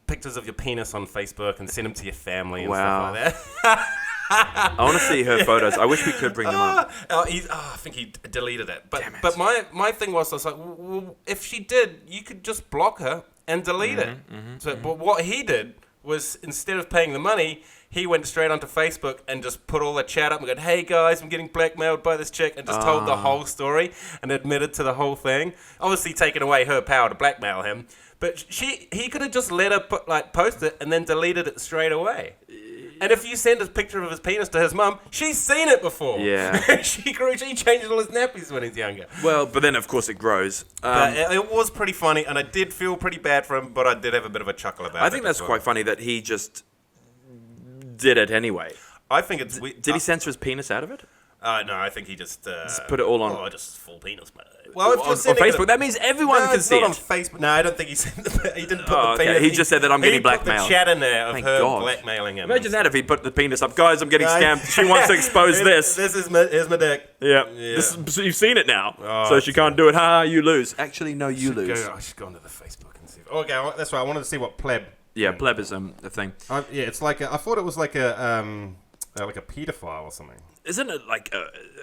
Speaker 4: pictures of your penis on Facebook and send them to your family and stuff like that.
Speaker 3: I want to see her photos. I wish we could bring them up.
Speaker 4: I think he deleted it. But my thing was, I was like, well, if she did, you could just block her and delete it. But what he did was, instead of paying the money, he went straight onto Facebook and just put all the chat up and go, hey guys, I'm getting blackmailed by this chick, and just told the whole story and admitted to the whole thing. Obviously taking away her power to blackmail him. But he could have just let her post it and then deleted it straight away. And if you send a picture of his penis to his mum, she's seen it before. Yeah. she changed all his nappies when he's younger.
Speaker 3: Well, but then of course it grows.
Speaker 4: But it was pretty funny, and I did feel pretty bad for him, but I did have a bit of a chuckle about it.
Speaker 3: I think that's quite funny that he just did it anyway.
Speaker 4: I think it's weird.
Speaker 3: Did he censor his penis out of it?
Speaker 4: No, I think he just
Speaker 3: put it all on.
Speaker 4: Oh, just full penis, mate. Well,
Speaker 3: on Facebook, that means everyone can see it.
Speaker 4: Not on Facebook. No, I don't think he didn't put the penis.
Speaker 3: He just said that I'm getting blackmailed.
Speaker 4: He put the chat in there of her blackmailing him.
Speaker 3: Imagine that if he put the penis up. Guys, I'm getting scammed. She wants to expose this.
Speaker 4: Here's my dick.
Speaker 3: Yeah. You've seen it now. So she can't do it. Ha, you lose. Actually, no, you lose.
Speaker 4: I should go onto the Facebook and see. Okay, that's right. I wanted to see what PLEB.
Speaker 3: Yeah, PLEB is a thing.
Speaker 4: It's like I thought it was like a pedophile or something.
Speaker 3: Isn't it like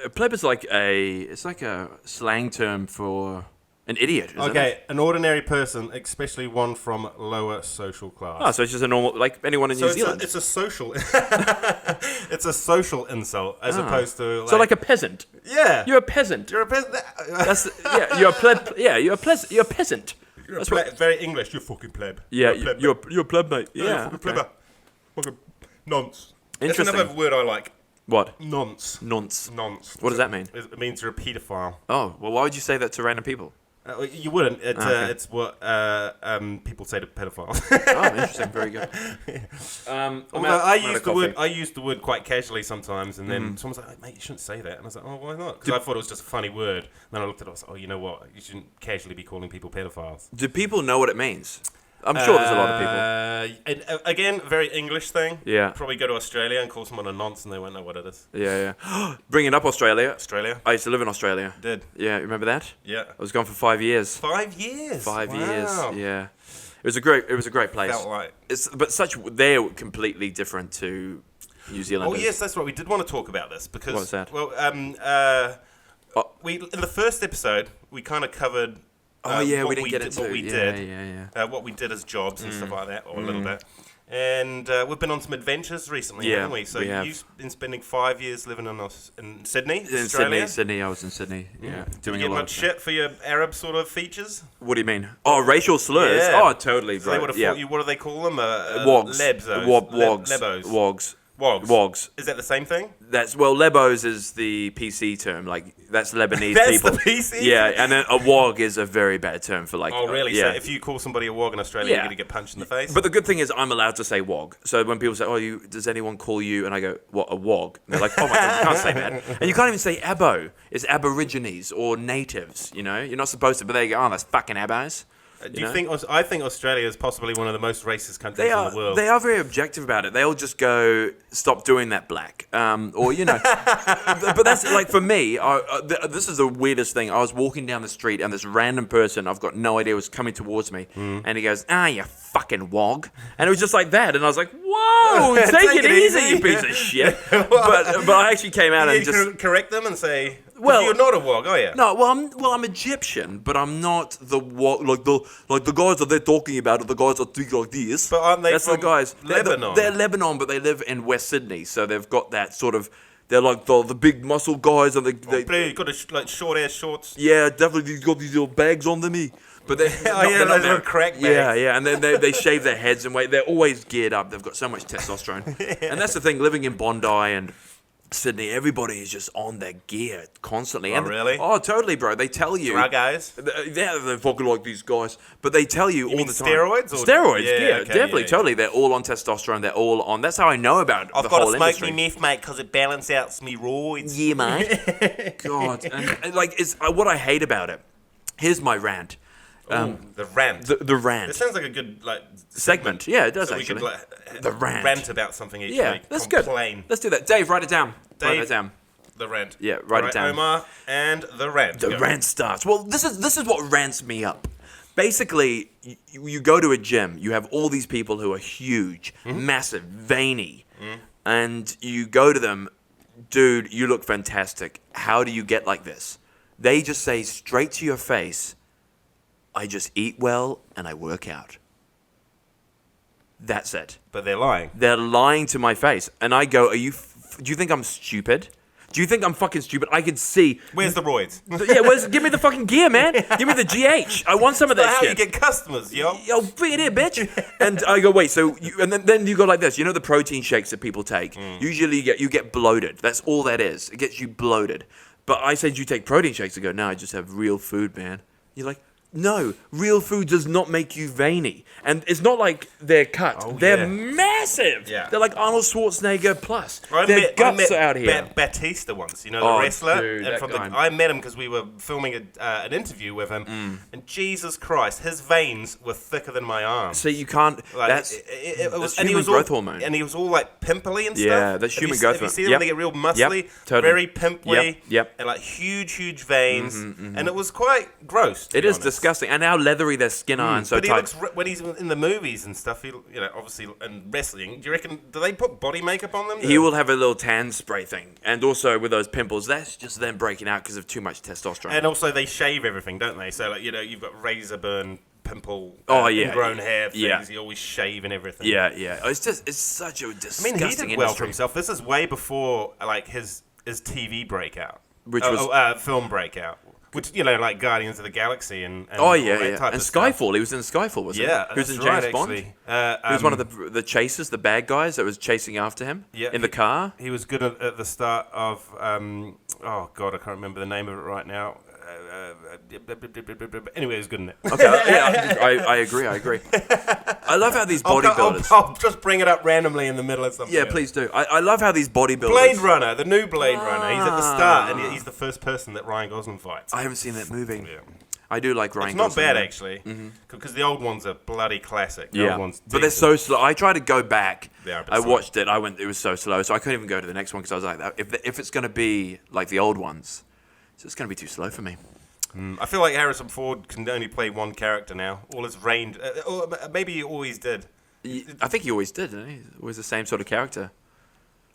Speaker 3: a pleb is like it's like a slang term for an idiot, isn't it?
Speaker 4: An ordinary person, especially one from lower social class.
Speaker 3: Oh, so it's just a normal, like anyone in New Zealand.
Speaker 4: It's a social it's a social insult as opposed to
Speaker 3: so like a peasant.
Speaker 4: Yeah.
Speaker 3: You're a peasant.
Speaker 4: You're a peasant.
Speaker 3: You're a pleb. Yeah, you're a peasant.
Speaker 4: You're very English. You're fucking pleb.
Speaker 3: Yeah, you're a pleb, mate. Yeah,
Speaker 4: you're fucking plebber. Fucking nonce.
Speaker 3: Interesting.
Speaker 4: That's another word I like.
Speaker 3: What?
Speaker 4: Nonce.
Speaker 3: Nonce.
Speaker 4: Nonce.
Speaker 3: What does that mean?
Speaker 4: It means you're a paedophile.
Speaker 3: Oh, well, why would you say that to random people?
Speaker 4: You wouldn't. It's what people say to pedophiles.
Speaker 3: Oh, interesting. Very good.
Speaker 4: I used the word quite casually sometimes, and then someone's like, "Mate, you shouldn't say that," and I was like, "Oh, why not?" Because I thought it was just a funny word. And then I looked at it, I was like, "Oh, you know what? You shouldn't casually be calling people pedophiles."
Speaker 3: Do people know what it means? I'm sure there's a lot of people.
Speaker 4: And again, very English thing.
Speaker 3: Yeah.
Speaker 4: Probably go to Australia and call someone a nonce and they won't know what it is.
Speaker 3: Yeah. Bringing up Australia.
Speaker 4: Australia.
Speaker 3: I used to live in Australia.
Speaker 4: Did.
Speaker 3: Yeah, you remember that?
Speaker 4: Yeah.
Speaker 3: I was gone for 5 years.
Speaker 4: 5 years?
Speaker 3: 5 years, yeah. It was a great place.
Speaker 4: Felt like.
Speaker 3: They're completely different to New Zealand.
Speaker 4: Oh, yes, that's right. We did want to talk about this because...
Speaker 3: What was that?
Speaker 4: Well, in the first episode, we kind of covered...
Speaker 3: we didn't get into
Speaker 4: what we did. What we did as jobs and stuff like that, or a little bit. And we've been on some adventures recently, haven't we? So you've been spending 5 years living in Sydney, Australia?
Speaker 3: Sydney. I was in Sydney. Yeah, doing
Speaker 4: you
Speaker 3: a
Speaker 4: get
Speaker 3: lot
Speaker 4: much shit for your Arab sort of features?
Speaker 3: What do you mean? Oh, racial slurs.
Speaker 4: Yeah.
Speaker 3: Oh, totally, bro.
Speaker 4: So they would have thought you. What do they call them?
Speaker 3: Wogs.
Speaker 4: Lebos.
Speaker 3: Wogs.
Speaker 4: Lebos.
Speaker 3: Wogs.
Speaker 4: Wogs. Is that the same thing?
Speaker 3: Lebos is the PC term. Like that's Lebanese
Speaker 4: that's
Speaker 3: people.
Speaker 4: That's the PC.
Speaker 3: Yeah, and then a wog is a very bad term for like.
Speaker 4: Oh really?
Speaker 3: Yeah.
Speaker 4: So if you call somebody a wog in Australia, you're gonna get punched in the face.
Speaker 3: But the good thing is I'm allowed to say wog. So when people say, "Oh, does anyone call you?" and I go, "What, a wog?" And they're like, "Oh my god, you can't say that." And you can't even say abo. It's Aborigines or natives. You know, you're not supposed to. But they go, "Oh, that's fucking abos."
Speaker 4: Do you think? I think Australia is possibly one of the most racist countries in the world.
Speaker 3: They are very objective about it. They all just go, "Stop doing that, black," or you know. But that's like for me. This is the weirdest thing. I was walking down the street and this random person I've got no idea was coming towards me, and he goes, "You fucking wog," and it was just like that, and I was like, "Whoa, take it easy, you piece of shit." But I actually came out and just
Speaker 4: correct them and say. Well, you're not a wog, are you?
Speaker 3: No, I'm Egyptian, but I'm not the wog. Like the guys that they're talking about are the guys that think like this.
Speaker 4: But aren't they
Speaker 3: That's
Speaker 4: from
Speaker 3: the guys.
Speaker 4: Lebanon?
Speaker 3: They're Lebanon, but they live in West Sydney, so they've got that sort of. They're like the big muscle guys, and
Speaker 4: they got like short ass shorts.
Speaker 3: Yeah, definitely. They've got these little bags on them. But they're
Speaker 4: those little crack bags.
Speaker 3: Yeah, and they shave their heads and they're always geared up. They've got so much testosterone, and that's the thing. Living in Bondi and Sydney, everybody is just on their gear constantly.
Speaker 4: Oh, really?
Speaker 3: Oh, totally, bro. They tell you.
Speaker 4: Drug guys?
Speaker 3: They're fucking like these guys. But they tell you all the time.
Speaker 4: Steroids?
Speaker 3: Steroids, definitely, totally. They're all on testosterone. They're all on. That's how I know about the whole industry.
Speaker 4: I've got to smoke me meth, mate, because it balances out me roids.
Speaker 3: Yeah, mate. God. And like, what I hate about it, here's my rant.
Speaker 4: The rant.
Speaker 3: The rant.
Speaker 4: It sounds like a good
Speaker 3: segment. Yeah, it does
Speaker 4: so
Speaker 3: actually.
Speaker 4: We could, the rant about something each week.
Speaker 3: That's
Speaker 4: Complain.
Speaker 3: good. Let's do that. Dave, write it down. Write
Speaker 4: Dave,
Speaker 3: it down.
Speaker 4: The rant.
Speaker 3: Yeah, write it down.
Speaker 4: Omar and the rant.
Speaker 3: The rant starts. Well, this is what rants me up. Basically, you go to a gym. You have all these people who are huge, massive, veiny, and you go to them, dude, you look fantastic. How do you get like this? They just say straight to your face, I just eat well and I work out. That's it.
Speaker 4: But they're lying.
Speaker 3: They're lying to my face. And I go, do you think I'm stupid? Do you think I'm fucking stupid? I can see.
Speaker 4: Where's the roids?
Speaker 3: Yeah, give me the fucking gear, man. Give me the GH. I want some of that
Speaker 4: How
Speaker 3: shit.
Speaker 4: you get customers, yo?
Speaker 3: Yo, bring it here, bitch. And I go, wait, so, and then you go like this. You know the protein shakes that people take? Usually you get bloated. That's all that is. It gets you bloated. But I said, you take protein shakes. I go, no, I just have real food, man. You're like, no, real food does not make you veiny. And it's not like they're cut. They're massive.
Speaker 4: Yeah.
Speaker 3: They're like Arnold Schwarzenegger plus.
Speaker 4: I
Speaker 3: Their guts
Speaker 4: met
Speaker 3: are out here.
Speaker 4: Batista once, you know, the wrestler.
Speaker 3: Dude,
Speaker 4: and I met him because we were filming an interview with him. And Jesus Christ, his veins were thicker than my arm.
Speaker 3: So you can't. That's human growth hormone.
Speaker 4: And he was all like pimply and stuff.
Speaker 3: Yeah, that's human growth
Speaker 4: hormone. Have you seen
Speaker 3: hormone.
Speaker 4: them? They get real muscly,
Speaker 3: totally.
Speaker 4: very pimply,
Speaker 3: Yep.
Speaker 4: and like huge veins. And it was quite gross.
Speaker 3: It is disgusting. And how leathery their skin are and so
Speaker 4: but he
Speaker 3: tight.
Speaker 4: looks when he's in the movies and stuff. He, obviously in wrestling. Do you reckon? Do they put body makeup on them?
Speaker 3: He will have a little tan spray thing, and also with those pimples, that's just them breaking out because of too much testosterone.
Speaker 4: And also they shave everything, don't they? So like you've got razor burn, pimple, ingrown hair things.
Speaker 3: Yeah.
Speaker 4: You always shave and everything.
Speaker 3: Yeah. It's such a disgusting
Speaker 4: I mean, he did well for
Speaker 3: industry.
Speaker 4: himself. This is way before like his TV breakout,
Speaker 3: Which was
Speaker 4: film breakout. Which, like Guardians of the Galaxy and
Speaker 3: Oh
Speaker 4: all
Speaker 3: yeah,
Speaker 4: that
Speaker 3: yeah.
Speaker 4: type
Speaker 3: And
Speaker 4: of stuff.
Speaker 3: Skyfall, he was in Skyfall, wasn't he?
Speaker 4: Yeah,
Speaker 3: He was in
Speaker 4: that's
Speaker 3: James
Speaker 4: right,
Speaker 3: Bond.
Speaker 4: actually.
Speaker 3: He was one of the chasers, the bad guys that was chasing after him in the car.
Speaker 4: He was good at the start of, oh God, I can't remember the name of it right now. Anyway, he was good in it.
Speaker 3: Okay, yeah, I agree. I love how these bodybuilders.
Speaker 4: I'll just bring it up randomly in the middle of something.
Speaker 3: Yeah,
Speaker 4: else.
Speaker 3: please do. I love how these bodybuilders.
Speaker 4: Blade Runner, the new Blade Runner. He's at the start, and he's the first person that Ryan Gosling fights.
Speaker 3: I haven't seen that movie.
Speaker 4: Yeah.
Speaker 3: I do like Ryan
Speaker 4: It's not
Speaker 3: Gosling,
Speaker 4: bad,
Speaker 3: though.
Speaker 4: actually, because the old one's a bloody classic. The old one's
Speaker 3: but they're so slow. I tried to go back.
Speaker 4: They are a bit
Speaker 3: I
Speaker 4: slow.
Speaker 3: watched it. It was so slow, so I couldn't even go to the next one because I was like, if it's going to be like the old ones, it's just going to be too slow for me.
Speaker 4: I feel like Harrison Ford can only play one character now. All his range, or maybe he always did.
Speaker 3: I think he always did, didn't he? Always the same sort of character.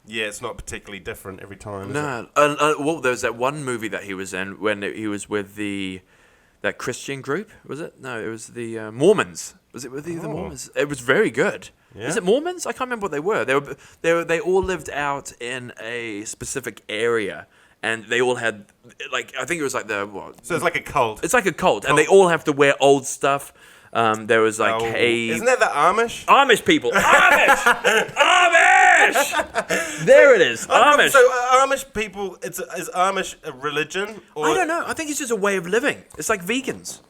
Speaker 4: Yeah, it's not particularly different every time. Is
Speaker 3: No. Well, there was that one movie that he was in when he was with that Christian group, was it? No, it was the Mormons. Was it with the Mormons? It was very good.
Speaker 4: Yeah.
Speaker 3: Is it Mormons? I can't remember what they were. They all lived out in a specific area, and they all had I think it was like
Speaker 4: So it's like a cult.
Speaker 3: It's like a cult, and they all have to wear old stuff. There was like
Speaker 4: Isn't that the Amish?
Speaker 3: Amish people. Amish! Amish! There it is. Amish.
Speaker 4: So Amish people, is Amish a religion? Or?
Speaker 3: I don't know. I think it's just a way of living. It's like vegans.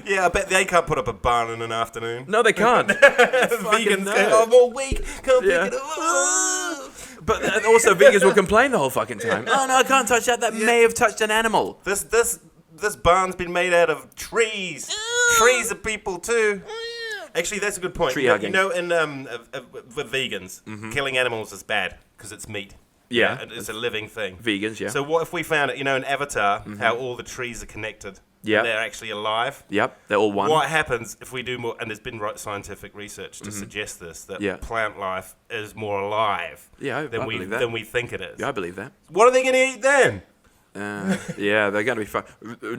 Speaker 4: Yeah, I bet they can't put up a barn in an afternoon.
Speaker 3: No, they can't.
Speaker 4: Vegans
Speaker 3: no.
Speaker 4: go, I'm all weak, can't
Speaker 3: Yeah.
Speaker 4: pick it up.
Speaker 3: But also, vegans will complain the whole fucking time. Oh no, I can't touch that. That may have touched an animal.
Speaker 4: This barn's been made out of trees. Trees are people too. Actually, that's a good point.
Speaker 3: Tree hugging.
Speaker 4: You know, with vegans, killing animals is bad because it's meat.
Speaker 3: Yeah.
Speaker 4: It's a living thing.
Speaker 3: Vegans, yeah.
Speaker 4: So what if we found it, in Avatar, how all the trees are connected?
Speaker 3: Yeah.
Speaker 4: And they're actually alive.
Speaker 3: Yep, they're all one.
Speaker 4: What happens if we do more, and there's been scientific research to suggest this, that
Speaker 3: Yeah.
Speaker 4: plant life is more alive
Speaker 3: Yeah, I
Speaker 4: than
Speaker 3: believe that.
Speaker 4: than we think it is.
Speaker 3: Yeah, I believe that.
Speaker 4: What are they going to eat then?
Speaker 3: Yeah, they're going to be fun.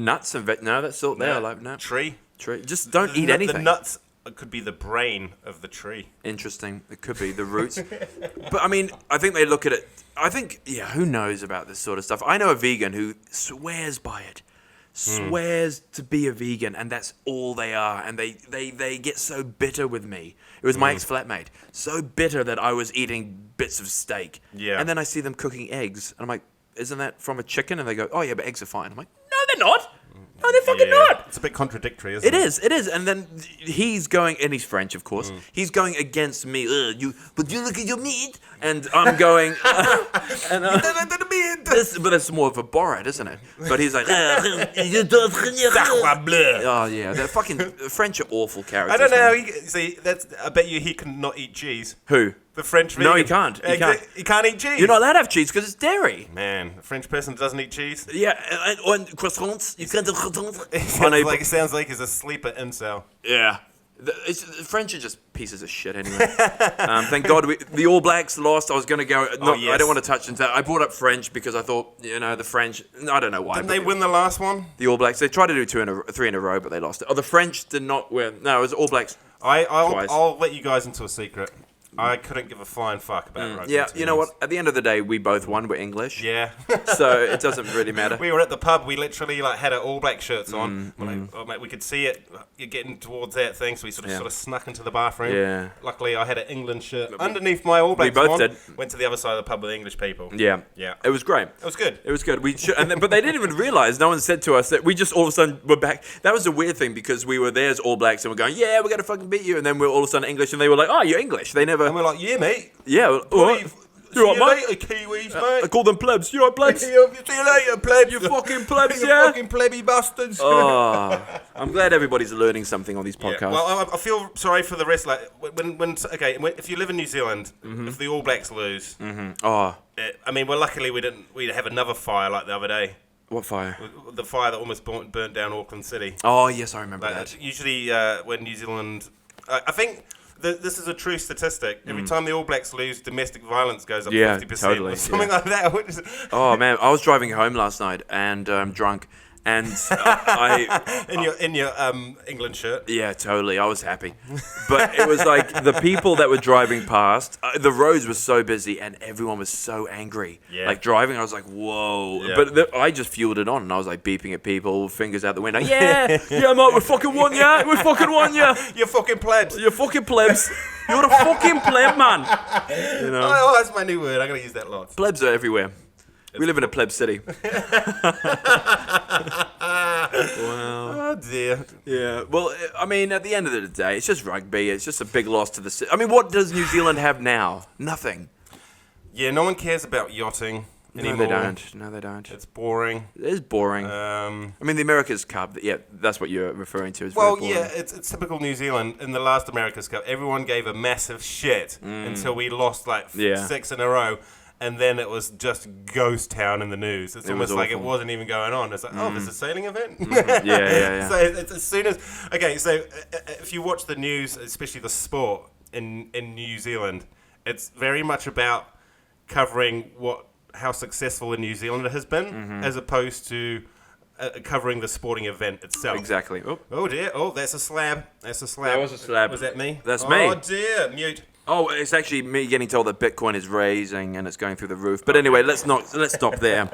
Speaker 3: Nuts and no, that's all. They're like no.
Speaker 4: Tree.
Speaker 3: Just don't eat anything.
Speaker 4: The nuts could be the brain of the tree.
Speaker 3: Interesting. It could be the roots. But I mean, I think they look at it. I think, who knows about this sort of stuff? I know a vegan who swears by it. Swears to be a vegan, and that's all they are. And they get so bitter with me. It was my ex-flatmate. So bitter that I was eating bits of steak.
Speaker 4: Yeah.
Speaker 3: And then I see them cooking eggs, and I'm like, isn't that from a chicken? And they go, oh yeah, but eggs are fine. I'm like, no, they're not. No, they're fucking not.
Speaker 4: It's a bit contradictory, isn't it?
Speaker 3: It is. And then he's going, and he's French, of course. He's going against me. But you look at your meat. And I'm going, but that's more of a Borat, isn't it? But he's like, oh yeah, the fucking French are awful characters.
Speaker 4: I don't know. I bet you he can not eat cheese.
Speaker 3: Who?
Speaker 4: The French vegan.
Speaker 3: No, he can't.
Speaker 4: He can't eat cheese.
Speaker 3: You're not allowed to have cheese because it's dairy.
Speaker 4: Man, a French person doesn't eat cheese.
Speaker 3: Yeah, and croissants. You can't do croissants.
Speaker 4: It sounds like he's a sleeper incel.
Speaker 3: Yeah. The French are just pieces of shit anyway. Thank God the All Blacks lost. I was going to go.
Speaker 4: Yes.
Speaker 3: I don't want to touch into that. I brought up French because I thought, the French. I don't know why.
Speaker 4: Didn't they win the last one?
Speaker 3: The All Blacks. They tried to do 3 in a row, but they lost it. Oh, the French did not win. No, it was All Blacks.
Speaker 4: I'll let you guys into a secret. I couldn't give a flying fuck about rugby.
Speaker 3: Yeah, you know what? At the end of the day, we both won. We're English.
Speaker 4: Yeah.
Speaker 3: So it doesn't really matter.
Speaker 4: We were at the pub. We literally had our All Black shirts on. Mate, we could see it. You're getting towards that thing, so we sort of snuck into the bathroom.
Speaker 3: Yeah.
Speaker 4: Luckily, I had an England shirt underneath my All Blacks.
Speaker 3: We both
Speaker 4: one.
Speaker 3: did.
Speaker 4: Went to the other side of the pub with English people.
Speaker 3: Yeah.
Speaker 4: Yeah.
Speaker 3: It was great.
Speaker 4: It was good.
Speaker 3: It was good. But they didn't even realize. No one said to us that we just all of a sudden were back. That was a weird thing because we were there as All Blacks and we're going, yeah, we're gonna fucking beat you, and then we're all of a sudden English, and they were like, oh, you're English. They never.
Speaker 4: And we're like, yeah, mate.
Speaker 3: Yeah. All right. You're right, mate.
Speaker 4: Later, Kiwis, mate.
Speaker 3: I call them plebs. You right, plebs?
Speaker 4: See you later, plebs.
Speaker 3: You fucking plebs,
Speaker 4: You
Speaker 3: yeah.
Speaker 4: fucking plebby bastards.
Speaker 3: Oh, I'm glad everybody's learning something on these podcasts.
Speaker 4: Yeah. Well, I feel sorry for the rest. Like if you live in New Zealand, if the All Blacks lose,
Speaker 3: Oh,
Speaker 4: well, luckily we didn't. We have another fire like the other day.
Speaker 3: what fire?
Speaker 4: The fire that almost burnt down Auckland City.
Speaker 3: Oh, yes, I remember that.
Speaker 4: Usually, when New Zealand, I think. This is a true statistic. Every time the All Blacks lose, domestic violence goes up 50%.
Speaker 3: Totally,
Speaker 4: Or something like that.
Speaker 3: Oh man, I was driving home last night and drunk, and
Speaker 4: in your England shirt.
Speaker 3: Yeah, totally. I was happy. But it was like the people that were driving past, the roads were so busy and everyone was so angry.
Speaker 4: Yeah.
Speaker 3: Like driving, I was like, whoa.
Speaker 4: Yeah.
Speaker 3: But I just fueled it on and I was like beeping at people, fingers out the window. Yeah, mate, we fucking won ya. We fucking won ya.
Speaker 4: You fucking plebs.
Speaker 3: You fucking plebs. You're a fucking pleb, man. You know?
Speaker 4: Oh, that's my new word. I'm going to use that lots.
Speaker 3: Plebs are everywhere. We live in a pleb city. Wow.
Speaker 4: Oh, dear.
Speaker 3: Yeah. Well, I mean, at the end of the day, it's just rugby. It's just a big loss to the city. I mean, what does New Zealand have now? Nothing.
Speaker 4: Yeah, no one cares about yachting anymore.
Speaker 3: No, they don't.
Speaker 4: It's boring.
Speaker 3: It is boring. I mean, the America's Cup. Yeah, that's what you're referring to. Is
Speaker 4: Well,
Speaker 3: very boring.
Speaker 4: yeah, it's typical New Zealand. In the last America's Cup, everyone gave a massive shit until we lost like 6 in a row. And then it was just ghost town in the news. It's almost like it wasn't even going on. It's like, oh, there's a sailing event?
Speaker 3: Yeah.
Speaker 4: So it's as soon as... Okay, so if you watch the news, especially the sport in New Zealand, it's very much about covering how successful a New Zealander has been, as opposed to covering the sporting event itself.
Speaker 3: Exactly.
Speaker 4: Oh, dear. Oh, that's a slab. That's a slab.
Speaker 3: That was a slab.
Speaker 4: Was that me?
Speaker 3: That's me.
Speaker 4: Oh, dear. Mute.
Speaker 3: Oh, it's actually me getting told that Bitcoin is raising and it's going through the roof. But anyway, let's stop there.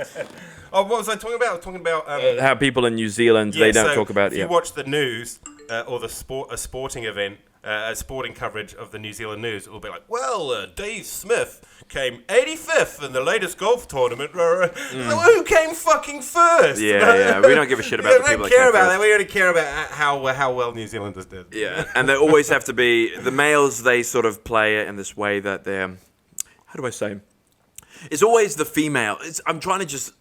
Speaker 4: Oh, what was I talking about? I was talking about
Speaker 3: How people in New Zealand they don't talk about.
Speaker 4: If you watch the news or a sporting event, a sporting coverage of the New Zealand news, it will be like, well, Dave Smith came 85th in the latest golf tournament. Who came fucking first?
Speaker 3: Yeah. We don't give a shit about the people that
Speaker 4: care about
Speaker 3: first.
Speaker 4: that. We only care about how well New Zealanders did.
Speaker 3: Yeah, and they always have to be the males. They sort of play it in this way that they're. How do I say? It's always the female. I'm trying to just.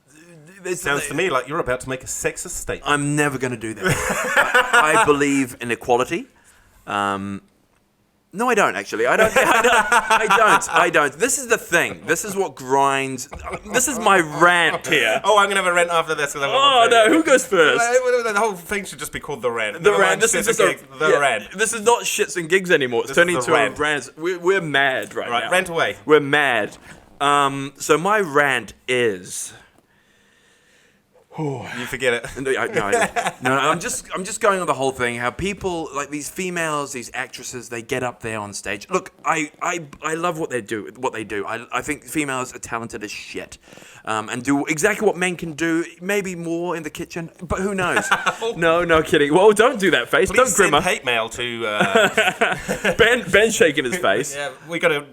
Speaker 4: Sounds to me like you're about to make a sexist statement.
Speaker 3: I'm never going to do that. I believe in equality. No, I don't actually. I don't. This is the thing. This is what grinds. This is my rant here.
Speaker 4: Oh, I'm going to have a rant after this.
Speaker 3: Oh, no. Who goes first?
Speaker 4: The whole thing should just be called The Rant.
Speaker 3: The Rant. This is just
Speaker 4: The Rant.
Speaker 3: This is not shits and gigs anymore. It's turning into a rant. We're mad right now.
Speaker 4: Rant away.
Speaker 3: We're mad. So my rant is...
Speaker 4: You forget it.
Speaker 3: No, I don't. No, I'm just going on the whole thing. How people like these females, these actresses, they get up there on stage. Look, I love what they do. I think females are talented as shit, and do exactly what men can do. Maybe more in the kitchen, but who knows? No kidding. Well, don't do that face.
Speaker 4: Please
Speaker 3: Don't
Speaker 4: send
Speaker 3: grimmer.
Speaker 4: hate mail to
Speaker 3: Ben's shaking his face.
Speaker 4: Yeah,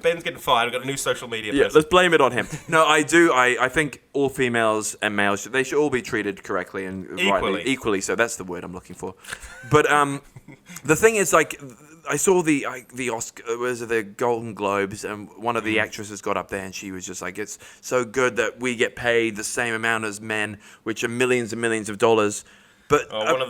Speaker 4: Ben's getting fired. We've got a new social media
Speaker 3: Yeah,
Speaker 4: person.
Speaker 3: let's blame it on him. No, I do. I think all females and males they should all be treated treated correctly and
Speaker 4: Equally.
Speaker 3: rightly, equally. So that's the word I'm looking for. But the thing is, like, I saw the Oscar, was it the Golden Globes, and one of the actresses got up there and she was just like, "It's so good that we get paid the same amount as men, which are millions and millions of dollars." But
Speaker 4: one of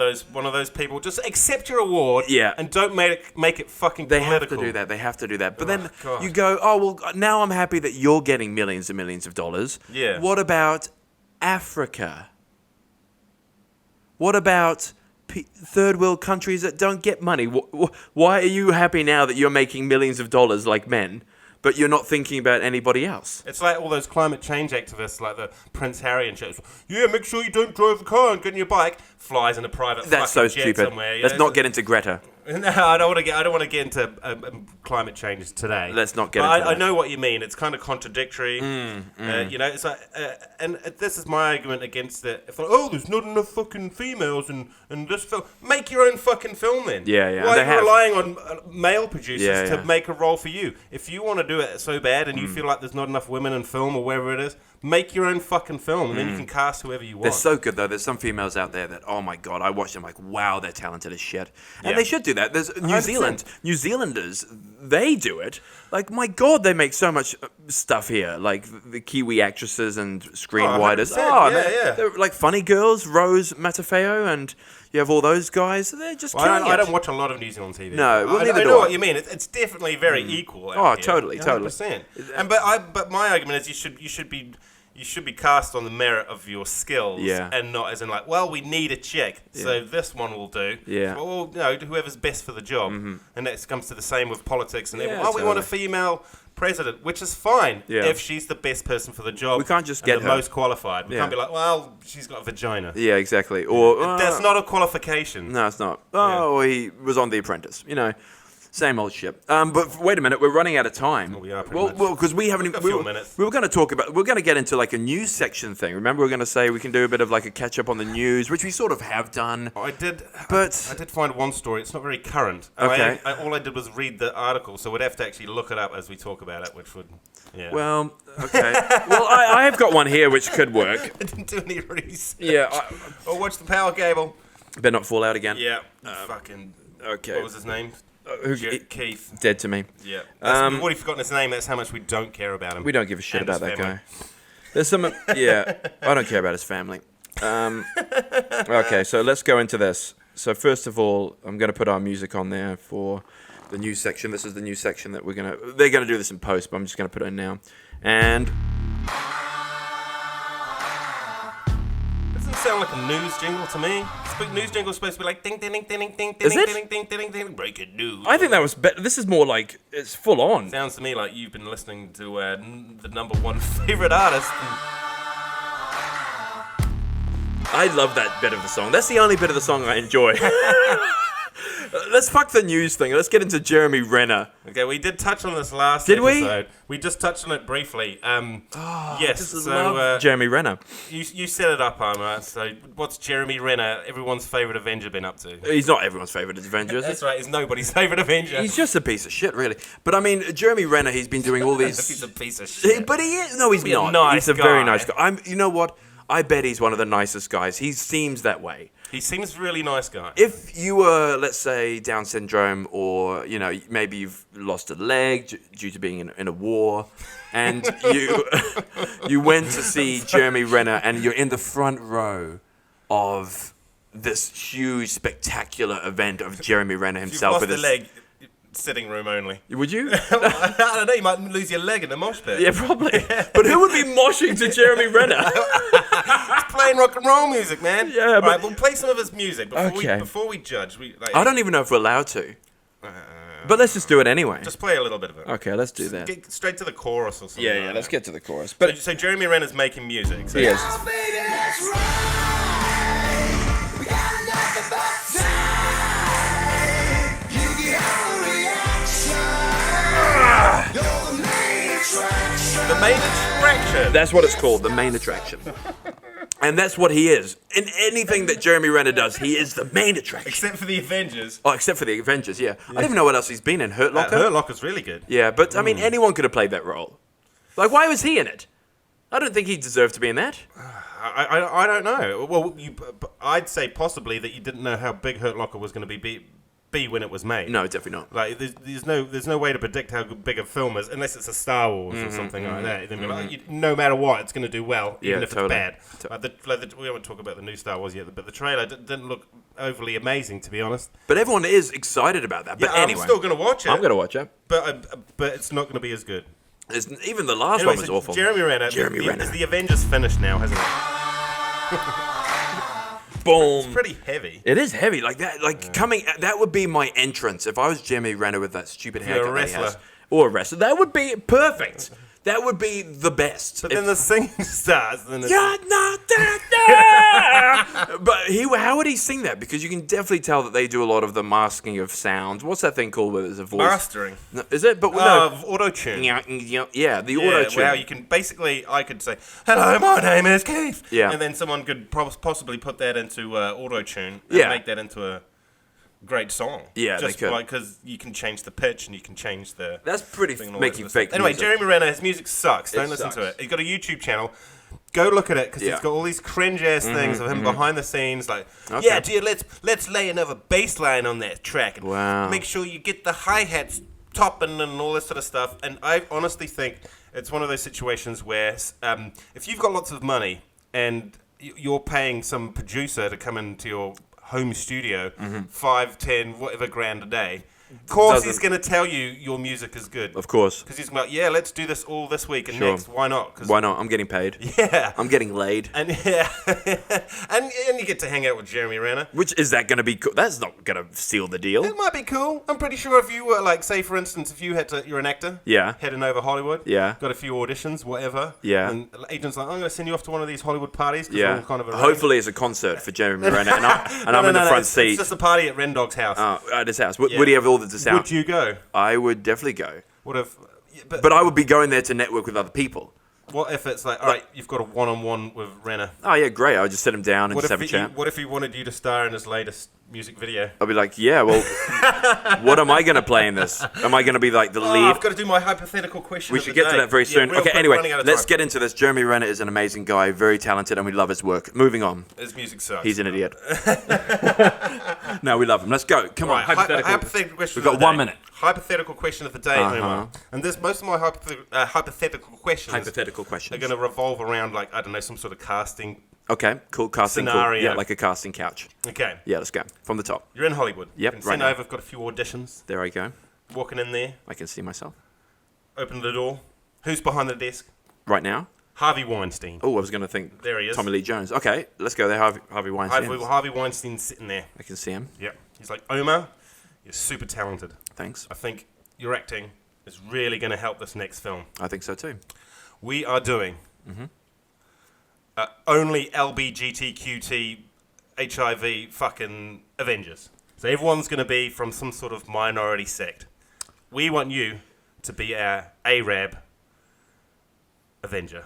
Speaker 4: those people, just accept your award,
Speaker 3: Yeah.
Speaker 4: and don't make it fucking
Speaker 3: they
Speaker 4: political.
Speaker 3: have to do that. They have to do that. But then
Speaker 4: God.
Speaker 3: you go, "Oh well, now I'm happy that you're getting millions and millions of dollars."
Speaker 4: Yeah.
Speaker 3: What about Africa? What about third world countries that don't get money? Why are you happy now that you're making millions of dollars like men, but you're not thinking about anybody else?
Speaker 4: It's like all those climate change activists, like the Prince Harry and shit. Yeah, make sure you don't drive the car and get on your bike. Flies in a private
Speaker 3: That's so
Speaker 4: fucking jet
Speaker 3: stupid.
Speaker 4: somewhere.
Speaker 3: Let's not get into Greta.
Speaker 4: No, I don't want to get into climate change today.
Speaker 3: Let's not get
Speaker 4: But
Speaker 3: into
Speaker 4: I
Speaker 3: that.
Speaker 4: know what you mean. It's kind of contradictory. You know, it's like, and this is my argument against it. If like, oh, there's not enough fucking females in this film. Make your own fucking film then.
Speaker 3: Yeah, yeah.
Speaker 4: Why
Speaker 3: They
Speaker 4: are you
Speaker 3: have.
Speaker 4: relying on male producers
Speaker 3: Yeah,
Speaker 4: to
Speaker 3: yeah.
Speaker 4: make a role for you? If you want to do it so bad and you feel like there's not enough women in film or wherever it is, make your own fucking film and then you can cast whoever you want.
Speaker 3: They're so good though. There's some females out there that, oh my god, I watch them like, wow, they're talented as shit, and
Speaker 4: Yeah.
Speaker 3: they should do that. There's
Speaker 4: 100%.
Speaker 3: New Zealanders, they do it. Like, my god, they make so much stuff here. Like the Kiwi actresses and screenwriters.
Speaker 4: 100%.
Speaker 3: Oh,
Speaker 4: Yeah.
Speaker 3: they're like Funny Girls, Rose Matafeo, and you have all those guys. They're just
Speaker 4: Well,
Speaker 3: killing
Speaker 4: I
Speaker 3: it.
Speaker 4: don't watch a lot of New Zealand TV.
Speaker 3: No, well, neither
Speaker 4: I
Speaker 3: do
Speaker 4: know
Speaker 3: I.
Speaker 4: what you mean. It's definitely very equal.
Speaker 3: Oh,
Speaker 4: out here.
Speaker 3: totally.
Speaker 4: 100%. And but my argument is you should be cast on the merit of your skills,
Speaker 3: Yeah.
Speaker 4: and not as in like, well, we need a chick, so this one will do.
Speaker 3: Yeah.
Speaker 4: Well, whoever's best for the job, and that comes to the same with politics and everything.
Speaker 3: Yeah,
Speaker 4: Oh, we want a
Speaker 3: totally.
Speaker 4: female president, which is fine
Speaker 3: Yeah.
Speaker 4: if she's the best person for the job.
Speaker 3: We can't just
Speaker 4: and
Speaker 3: get
Speaker 4: the
Speaker 3: her.
Speaker 4: most qualified. We
Speaker 3: Yeah.
Speaker 4: can't be like, well, she's got a vagina.
Speaker 3: Yeah, exactly. Or
Speaker 4: That's not a qualification.
Speaker 3: No, it's not. Oh, he was on The Apprentice. You know, same old shit. But wait a minute, we're running out of time.
Speaker 4: Well, we are pretty much.
Speaker 3: Well, because we haven't.
Speaker 4: We've got a
Speaker 3: We
Speaker 4: few
Speaker 3: were,
Speaker 4: minutes.
Speaker 3: we were going to talk about. We're going to get into like a news section thing. Remember, we are going to say we can do a bit of like a catch up on the news, which we sort of have done.
Speaker 4: I did find one story. It's not very current.
Speaker 3: Okay.
Speaker 4: All I did was read the article, so we'd have to actually look it up as we talk about it, which would, yeah.
Speaker 3: Well, okay. Well, I have got one here which could work.
Speaker 4: I didn't do any research.
Speaker 3: Yeah.
Speaker 4: Or watch the Power Cable.
Speaker 3: Better not fall out again.
Speaker 4: Yeah. Fucking.
Speaker 3: Okay.
Speaker 4: What was his name? Keith.
Speaker 3: Dead to me.
Speaker 4: Yeah. We've already forgotten his name. That's how much we don't care about him.
Speaker 3: We don't give a shit
Speaker 4: And
Speaker 3: about
Speaker 4: his
Speaker 3: that
Speaker 4: family.
Speaker 3: guy. There's some. Yeah, I don't care about his family. Okay, so let's go into this. So first of all, I'm going to put our music on there for the news section. This is the news section that they're going to do this in post, but I'm just going to put it in now. And
Speaker 4: Doesn't sound like a news jingle to me. News jingle is supposed to be like ding ding ding ding ding ding
Speaker 3: Is
Speaker 4: ding
Speaker 3: it?
Speaker 4: ding ding ding ding. Breaking news.
Speaker 3: I think that was better. This is more like it's full on.
Speaker 4: Sounds to me like you've been listening to the number one favorite artist.
Speaker 3: I love that bit of the song. That's the only bit of the song I enjoy. Let's fuck the news thing. Let's get into Jeremy Renner.
Speaker 4: Okay, we did touch on this last
Speaker 3: Did we?
Speaker 4: episode. We just touched on it briefly. Yes,
Speaker 3: Just
Speaker 4: so
Speaker 3: love Jeremy Renner.
Speaker 4: you set it up, Armour. So what's Jeremy Renner, everyone's favourite Avenger, been up to?
Speaker 3: He's not everyone's favourite Avenger, is he?
Speaker 4: That's right, he's nobody's favourite Avenger.
Speaker 3: He's just a piece of shit, really. But I mean, Jeremy Renner, he's been doing all these.
Speaker 4: He's a piece of shit.
Speaker 3: But he is. No, he's
Speaker 4: He's a
Speaker 3: not.
Speaker 4: nice
Speaker 3: He's a very
Speaker 4: guy.
Speaker 3: nice guy. You know what? I bet he's one of the nicest guys. He seems that way.
Speaker 4: He seems a really nice guy.
Speaker 3: If you were, let's say, Down syndrome, or maybe you've lost a leg due to being in a war, and you went to see Jeremy Renner, and you're in the front row of this huge, spectacular event of Jeremy Renner
Speaker 4: If you've
Speaker 3: himself.
Speaker 4: lost
Speaker 3: with
Speaker 4: a
Speaker 3: his,
Speaker 4: leg, sitting room only.
Speaker 3: Would you?
Speaker 4: I don't know, you might lose your leg in the mosh pit.
Speaker 3: Yeah, probably. But who would be moshing to Jeremy Renner?
Speaker 4: He's playing rock and roll music, man.
Speaker 3: Yeah, but-
Speaker 4: Right, we'll play some of his music
Speaker 3: Okay.
Speaker 4: before we judge.
Speaker 3: I don't even know if we're allowed to. But let's just do it anyway.
Speaker 4: Just play a little bit of it.
Speaker 3: Okay, let's do that.
Speaker 4: Get straight to the chorus or something.
Speaker 3: Yeah,
Speaker 4: like
Speaker 3: let's
Speaker 4: that.
Speaker 3: get to the chorus.
Speaker 4: So,
Speaker 3: But
Speaker 4: so Jeremy Renner's making music. So
Speaker 3: he is.
Speaker 4: The main attraction.
Speaker 3: That's what it's called, the main attraction. And that's what he is. In anything that Jeremy Renner does, he is the main attraction.
Speaker 4: Except for the Avengers.
Speaker 3: Oh, except for the Avengers, yeah. I don't even know what else he's been in. Hurt Locker?
Speaker 4: Hurt Locker's really good.
Speaker 3: Yeah, but I mean, anyone could have played that role. Like, why was he in it? I don't think he deserved to be in that.
Speaker 4: I don't know. Well, I'd say possibly that you didn't know how big Hurt Locker was going to be when it was made.
Speaker 3: No, definitely not.
Speaker 4: Like, there's no way to predict how big a film is unless it's a Star Wars or something like that. Then no matter what, it's going to do well, even if it's bad. We won't talk about the new Star Wars yet, but the trailer didn't look overly amazing, to be honest.
Speaker 3: But everyone is excited about that. But anyway,
Speaker 4: I'm still going to watch it.
Speaker 3: I'm going to watch it.
Speaker 4: But it's not going to be as good.
Speaker 3: Even the last one was awful.
Speaker 4: Jeremy Renner. The Avengers finished now, hasn't it?
Speaker 3: Boom.
Speaker 4: It's pretty heavy.
Speaker 3: It is heavy, like that. Like coming, that would be my entrance if I was Jeremy Renner with that stupid haircut.
Speaker 4: You're a wrestler.
Speaker 3: Or a wrestler. That would be perfect. That would be the best.
Speaker 4: But then the singing starts. Then it's
Speaker 3: But how would he sing that? Because you can definitely tell that they do a lot of the masking of sounds. What's that thing called where there's a voice?
Speaker 4: Mastering.
Speaker 3: No, is it? But no.
Speaker 4: Auto-tune.
Speaker 3: Yeah, the auto-tune.
Speaker 4: Well, you can basically, I could say, hello, my name is Keith.
Speaker 3: Yeah.
Speaker 4: And then someone could possibly put that into auto-tune and make that into a great song.
Speaker 3: Yeah,
Speaker 4: just
Speaker 3: they could.
Speaker 4: Because you can change the pitch and you can change the...
Speaker 3: That's pretty making fake
Speaker 4: Anyway,
Speaker 3: music.
Speaker 4: Jeremy Renner, his music sucks. Don't listen
Speaker 3: sucks.
Speaker 4: to it. He's got a YouTube channel. Go look at it because he's got all these cringe-ass things of him behind the scenes. Like, yeah, dear, let's lay another bass line on that track. And make sure you get the hi-hats topping and all this sort of stuff. And I honestly think it's one of those situations where if you've got lots of money and you're paying some producer to come into your home studio, 5, 10, whatever grand a day, of course he's going to tell you your music is good.
Speaker 3: Of course.
Speaker 4: Because he's like, yeah, let's do this all this week and next. Why not?
Speaker 3: Why not? I'm getting paid.
Speaker 4: Yeah.
Speaker 3: I'm getting laid.
Speaker 4: And and you get to hang out with Jeremy Renner.
Speaker 3: Which is that going to be cool? That's not going to seal the deal.
Speaker 4: It might be cool. I'm pretty sure if you were like, say for instance, if you're an actor.
Speaker 3: Yeah.
Speaker 4: Heading over Hollywood.
Speaker 3: Yeah.
Speaker 4: Got a few auditions, whatever.
Speaker 3: Yeah.
Speaker 4: And agent's like, I'm going to send you off to one of these Hollywood parties.
Speaker 3: Yeah.
Speaker 4: Kind of
Speaker 3: hopefully it's a concert for Jeremy Renner and I'm in the front seat.
Speaker 4: It's just a party at Ren Dog's house.
Speaker 3: At his house. Would he have all the sound?
Speaker 4: Would you go?
Speaker 3: I would definitely go.
Speaker 4: What if?
Speaker 3: But I would be going there to network with other people.
Speaker 4: What if it's like, all right, you've got a one-on-one with Renner?
Speaker 3: Oh yeah, great. I would just sit him down and just have a chat.
Speaker 4: What if he wanted you to star in his latest music video?
Speaker 3: I'll be like, yeah, well, what am I going to play in this? Am I going to be like the lead?
Speaker 4: I've got to do my hypothetical question.
Speaker 3: We should get to that very soon.
Speaker 4: Okay,
Speaker 3: anyway, let's get into this. Jeremy Renner is an amazing guy, very talented, and we love his work. Moving on.
Speaker 4: His music sucks.
Speaker 3: He's an idiot. No, we love him. Let's go. Come on.
Speaker 4: Hypothetical question.
Speaker 3: We've got 1 minute.
Speaker 4: Hypothetical question of the day, Omar. And most of my hypothetical questions are going to revolve around, like, I don't know, some sort of casting.
Speaker 3: Okay, cool. Casting
Speaker 4: scenario.
Speaker 3: Cool. Yeah, like a casting couch.
Speaker 4: Okay.
Speaker 3: Yeah, let's go. From the top.
Speaker 4: You're in Hollywood.
Speaker 3: Yep,
Speaker 4: Been
Speaker 3: right
Speaker 4: sent
Speaker 3: now.
Speaker 4: over. I've got a few auditions.
Speaker 3: There I go.
Speaker 4: Walking in there.
Speaker 3: I can see myself.
Speaker 4: Open the door. Who's behind the desk?
Speaker 3: Right now?
Speaker 4: Harvey Weinstein.
Speaker 3: Oh, I was going to think
Speaker 4: there he is.
Speaker 3: Tommy Lee Jones. Okay, let's go there. Harvey Weinstein.
Speaker 4: Harvey Weinstein's sitting there.
Speaker 3: I can see him.
Speaker 4: Yep. He's like, Omar, you're super talented.
Speaker 3: Thanks.
Speaker 4: I think your acting is really going to help this next film.
Speaker 3: I think so too.
Speaker 4: We are doing only LBGTQT HIV fucking Avengers. So everyone's going to be from some sort of minority sect. We want you to be our Arab Avenger.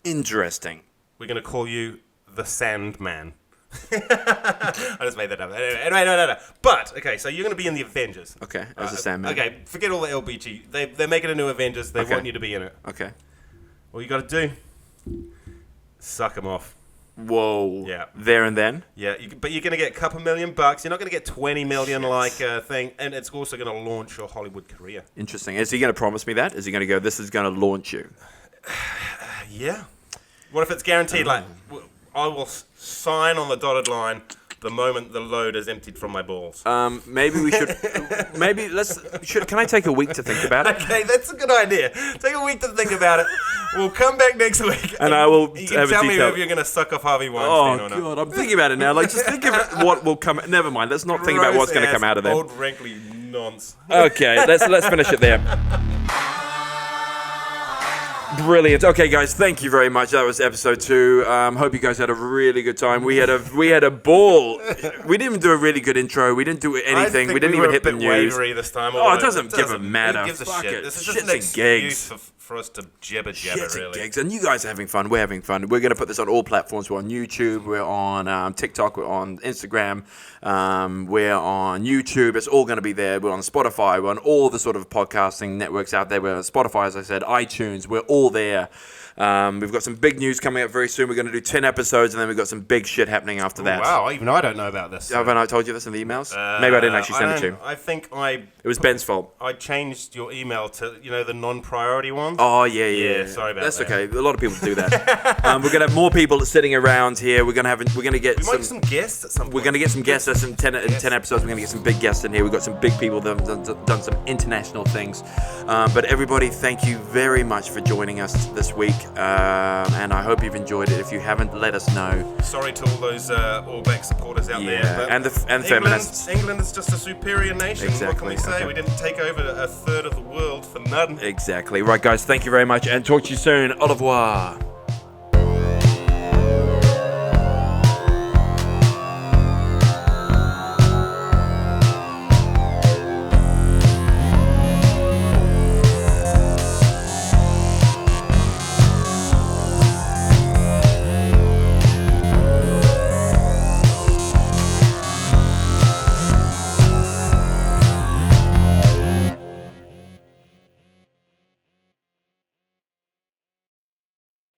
Speaker 3: Interesting.
Speaker 4: We're going to call you the Sandman. I just made that up. Anyway, no. But, okay, so you're going to be in the Avengers.
Speaker 3: Okay, as a Sandman.
Speaker 4: Okay, forget all the LBG. They're making a new Avengers. They want you to be in it.
Speaker 3: Okay.
Speaker 4: All you got to do, suck them off.
Speaker 3: Whoa.
Speaker 4: Yeah.
Speaker 3: There and then?
Speaker 4: Yeah, but you're going to get a couple $1 million. You're not going to get 20 million like thing. And it's also going to launch your Hollywood career.
Speaker 3: Interesting. Is he going to promise me that? Is he going to go, this is going to launch you?
Speaker 4: Yeah. What if it's guaranteed? Like, I will sign on the dotted line the moment the load is emptied from my balls.
Speaker 3: Maybe we should. Can I take a week to think about it?
Speaker 4: Okay, that's a good idea. Take a week to think about it. We'll come back next week,
Speaker 3: and I will.
Speaker 4: You can tell me if you're going to suck off Harvey Weinstein or not.
Speaker 3: Oh God, I'm thinking about it now. Like, just think of what will come. Never mind. Let's not think about what's going to come out of there.
Speaker 4: Old wrinkly nonce.
Speaker 3: Okay, let's finish it there. Brilliant. Okay, guys, thank you very much. That was episode 2. Hope you guys had a really good time. We had a ball. We didn't even do a really good intro. We didn't do anything. We didn't even hit the news.
Speaker 4: This time,
Speaker 3: it doesn't give a matter.
Speaker 4: Who gives a
Speaker 3: Fuck
Speaker 4: shit?
Speaker 3: it.
Speaker 4: This is just
Speaker 3: Shits
Speaker 4: an
Speaker 3: and
Speaker 4: excuse
Speaker 3: gigs.
Speaker 4: for for us to jibber
Speaker 3: Shits and
Speaker 4: really.
Speaker 3: gigs. And you guys are having fun. We're having fun. We're going to put this on all platforms. We're on YouTube. We're on TikTok. We're on Instagram. We're on YouTube. It's all going to be there. We're on Spotify. We're on all the sort of podcasting networks out there. We're on Spotify, as I said, iTunes. We're all there. We've got some big news coming up very soon. We're going to do 10 episodes, and then we've got some big shit happening after that.
Speaker 4: Wow, even I don't know about this.
Speaker 3: Haven't I told you this in the emails? Maybe I didn't actually send it to you.
Speaker 4: I think
Speaker 3: It was Ben's fault.
Speaker 4: I changed your email to, the non-priority one.
Speaker 3: Oh, yeah.
Speaker 4: Sorry about
Speaker 3: That's
Speaker 4: that.
Speaker 3: okay. A lot of people do that. We're going to have more people sitting around here. We're going to get
Speaker 4: We might get some guests at some point.
Speaker 3: We're going to get some guests. There's some 10 episodes. We're going to get some big guests in here. We've got some big people that have done some international things. But everybody, thank you very much for joining us this week. And I hope you've enjoyed it. If you haven't, let us know.
Speaker 4: Sorry to all those All Black supporters out there. But
Speaker 3: and feminists.
Speaker 4: England is just a superior nation.
Speaker 3: Exactly.
Speaker 4: What can we say?
Speaker 3: Okay.
Speaker 4: We didn't take over a third of the world for nothing.
Speaker 3: Exactly. Right, guys, thank you very much. And talk to you soon. Au revoir.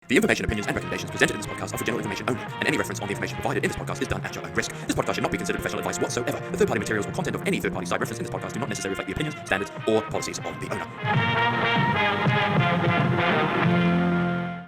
Speaker 3: The information, opinions, and recommendations presented in this podcast are for general information only, and any reference on the information provided in this podcast is done at your own risk. This podcast should not be considered professional advice whatsoever. The third-party materials or content of any third-party site referenced in this podcast do not necessarily reflect the opinions, standards, or policies of the owner.